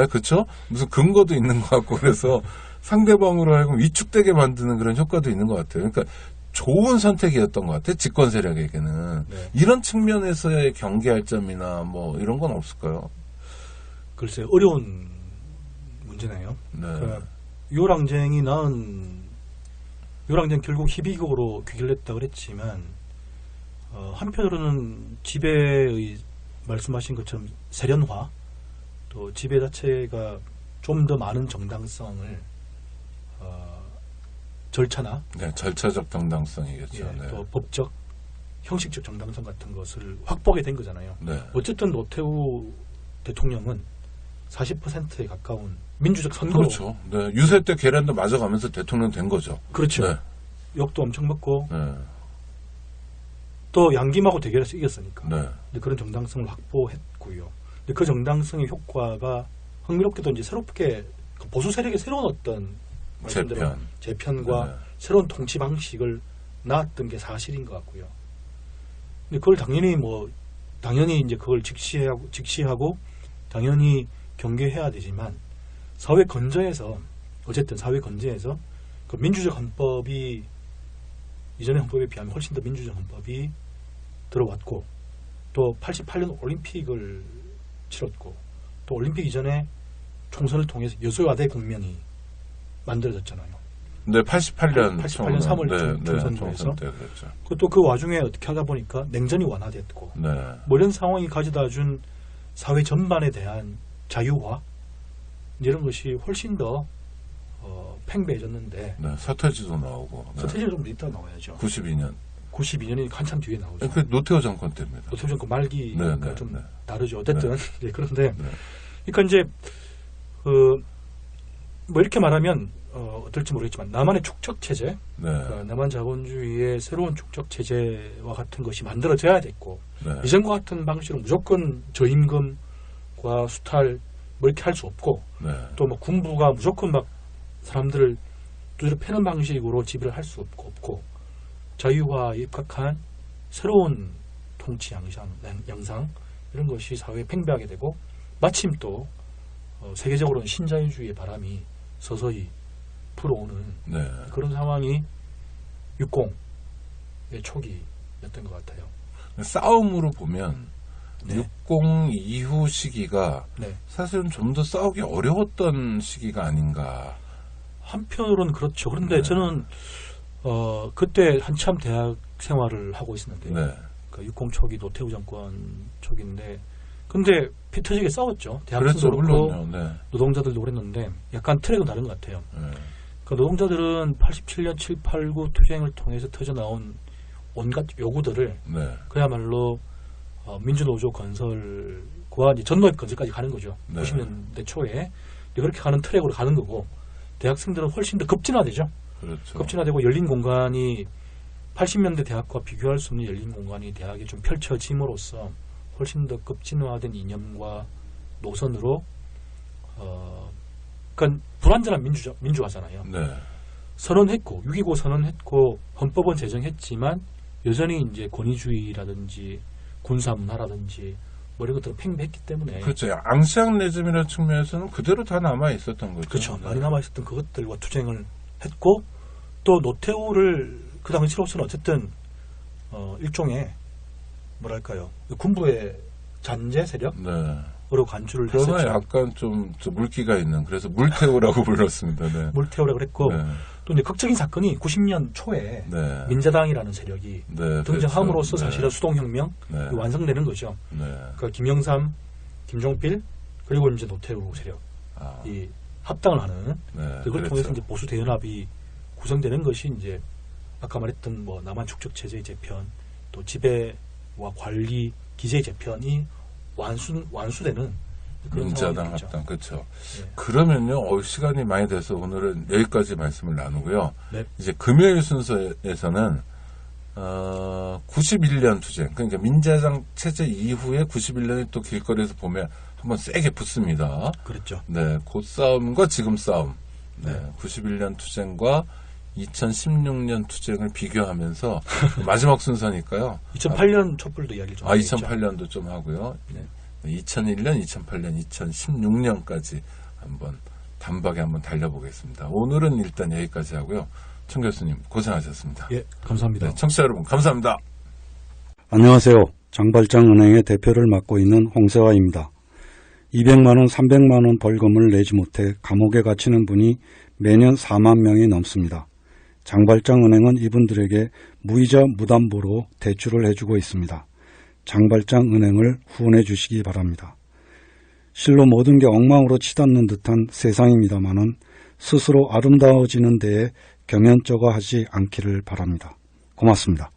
그렇죠? 무슨 근거도 있는 것 같고 그래서 상대방으로 하여금 위축되게 만드는 그런 효과도 있는 것 같아요. 그러니까 좋은 선택이었던 것 같아요. 집권 세력에게는. 네. 이런 측면에서의 경계할 점이나 뭐 이런 건 없을까요? 글쎄 어려운 문제네요. 네. 그러니까 6월 항쟁이 결국 희비극으로 귀결됐다 그랬지만 한편으로는 지배의 말씀하신 것처럼 세련화 또 지배 자체가 좀 더 많은 정당성을 절차나 절차적 정당성이겠죠. 예, 네. 또 법적 형식적 정당성 같은 것을 확보하게 된 거잖아요. 네. 어쨌든 노태우 대통령은 40%에 가까운 민주적 선거. 그렇죠. 네. 유세 때 계란도 맞아가면서 대통령 된 거죠. 그렇죠. 네. 욕도 엄청 먹고 네. 또 양김하고 대결해서 이겼으니까. 네. 근데 그런 정당성을 확보했고요. 근데 그 정당성의 효과가 흥미롭게도 이제 새롭게 보수 세력의 새로운 어떤 재편과 네. 새로운 통치 방식을 낳았던 게 사실인 것 같고요. 근데 그걸 당연히 이제 그걸 직시하고 당연히 경계해야 되지만 사회 건재에서 그 민주적 헌법이 이전의 헌법에 비하면 훨씬 더 민주적 헌법이 들어왔고 또 88년 올림픽을 치렀고 또 올림픽 이전에 총선을 통해서 여소야대 국면이 만들어졌잖아요. 네, 88년 3월 총선에서. 그렇죠. 또 그 와중에 어떻게 하다 보니까 냉전이 완화됐고 네. 뭐 이런 상황이 가져다 준 사회 전반에 대한 자유화 이런 것이 훨씬 더 팽배해졌는데 네, 서태지도 나오고. 네. 서태지는 좀 이따 나와야죠. 92년이 한참 뒤에 나오죠. 그 노태우 정권 때입니다. 노태우 정권 말기가 네, 좀 네. 다르죠. 어쨌든 네. 그런데 네. 그러니까 이제 뭐 이렇게 말하면 어떨지 모르겠지만 남한의 축적 체제, 네. 남한 자본주의의 새로운 축적 체제와 같은 것이 만들어져야 됐고 네. 이전과 같은 방식으로 무조건 저임금과 수탈 뭐 이렇게 할 수 없고 네. 또 뭐 군부가 무조건 막 사람들을 두드려 패는 방식으로 지배를 할 수 없고 자유화에 입각한 새로운 통치 양상 이런 것이 사회에 팽배하게 되고 마침 또 세계적으로는 신자유주의의 바람이 서서히 불어오는 네. 그런 상황이 60의 초기였던 것 같아요. 싸움으로 보면 네. 60 이후 시기가 네. 사실은 좀 더 싸우기 어려웠던 시기가 아닌가. 한편으로는 그렇죠. 그런데 네. 저는 그때 한참 대학 생활을 하고 있었는데요. 네. 그 60 초기 노태우 정권 초기인데 근데 피 터지게 싸웠죠. 그렇죠. 대학생도 그렇고 물론요. 네. 노동자들도 그랬는데 약간 트랙은 다른 것 같아요. 네. 그 노동자들은 87년 7, 8, 9 투쟁을 통해서 터져나온 온갖 요구들을 네. 그야말로 민주노조 건설과 이제 전노협 건설까지 가는 거죠. 네. 90년대 초에 그렇게 가는 트랙으로 가는 거고 대학생들은 훨씬 더 급진화되죠. 그렇죠. 급진화되고 열린 공간이 80년대 대학과 비교할 수 없는 열린 공간이 대학에 좀 펼쳐짐으로써 훨씬 더 급진화된 이념과 노선으로 그러니까 불완전한 민주화잖아요. 네. 선언했고 6.25 선언했고 헌법은 제정했지만 여전히 이제 권위주의라든지 군사 문화라든지 뭐 이런 것들을 팽배했기 때문에 그렇죠. 앙시앙레즘이라는 측면에서는 그대로 다 남아 있었던 거죠. 그렇죠. 네. 많이 남아 있었던 그것들과 투쟁을 했고 또 노태우를 그 당시로서는 어쨌든 일종의 뭐랄까요 군부의 잔재 세력으로 간주를 그러나 했었죠. 약간 좀 물기가 있는 그래서 물태우라고 불렀습니다. 네. 물태우라고 그랬고 네. 또 이제 극적인 사건이 90년 초에 네. 민자당이라는 세력이 네, 등장함으로써 그렇죠. 사실은 수동혁명이 네. 완성되는 거죠. 네. 그러니까 김영삼, 김종필 그리고 이제 노태우 세력이 합당을 하는 네. 그걸 그렇죠. 통해서 이제 보수 대연합이 구성되는 것이 이제 아까 말했던 뭐 남한 축적 체제의 재편 또 지배와 관리 기재의 재편이 완수되는 그런 민자당 상황이죠. 합당 그렇죠. 네. 그러면요 시간이 많이 돼서 오늘은 여기까지 말씀을 나누고요. 네. 이제 금요일 순서에서는 91년 투쟁 그러니까 민자당 체제 이후에 91년에 또 길거리에서 보면 한번 세게 붙습니다. 그렇죠. 네, 그 싸움과 지금 싸움. 네, 네. 91년 투쟁과 2016년 투쟁을 비교하면서 마지막 순서니까요. 2008년 촛불도 이야기를 좀 하겠죠. 2008년도 좀 하고요. 네. 2001년, 2008년, 2016년까지 한번 단박에 한번 달려보겠습니다. 오늘은 일단 여기까지 하고요. 청 교수님 고생하셨습니다. 예, 감사합니다. 네, 청취자 여러분 감사합니다. 안녕하세요. 장발장은행의 대표를 맡고 있는 홍세화입니다. 200만 원, 300만 원 벌금을 내지 못해 감옥에 갇히는 분이 매년 4만 명이 넘습니다. 장발장은행은 이분들에게 무이자 무담보로 대출을 해주고 있습니다. 장발장은행을 후원해 주시기 바랍니다. 실로 모든 게 엉망으로 치닫는 듯한 세상입니다마는 스스로 아름다워지는 데에 경연쩍어 하지 않기를 바랍니다. 고맙습니다.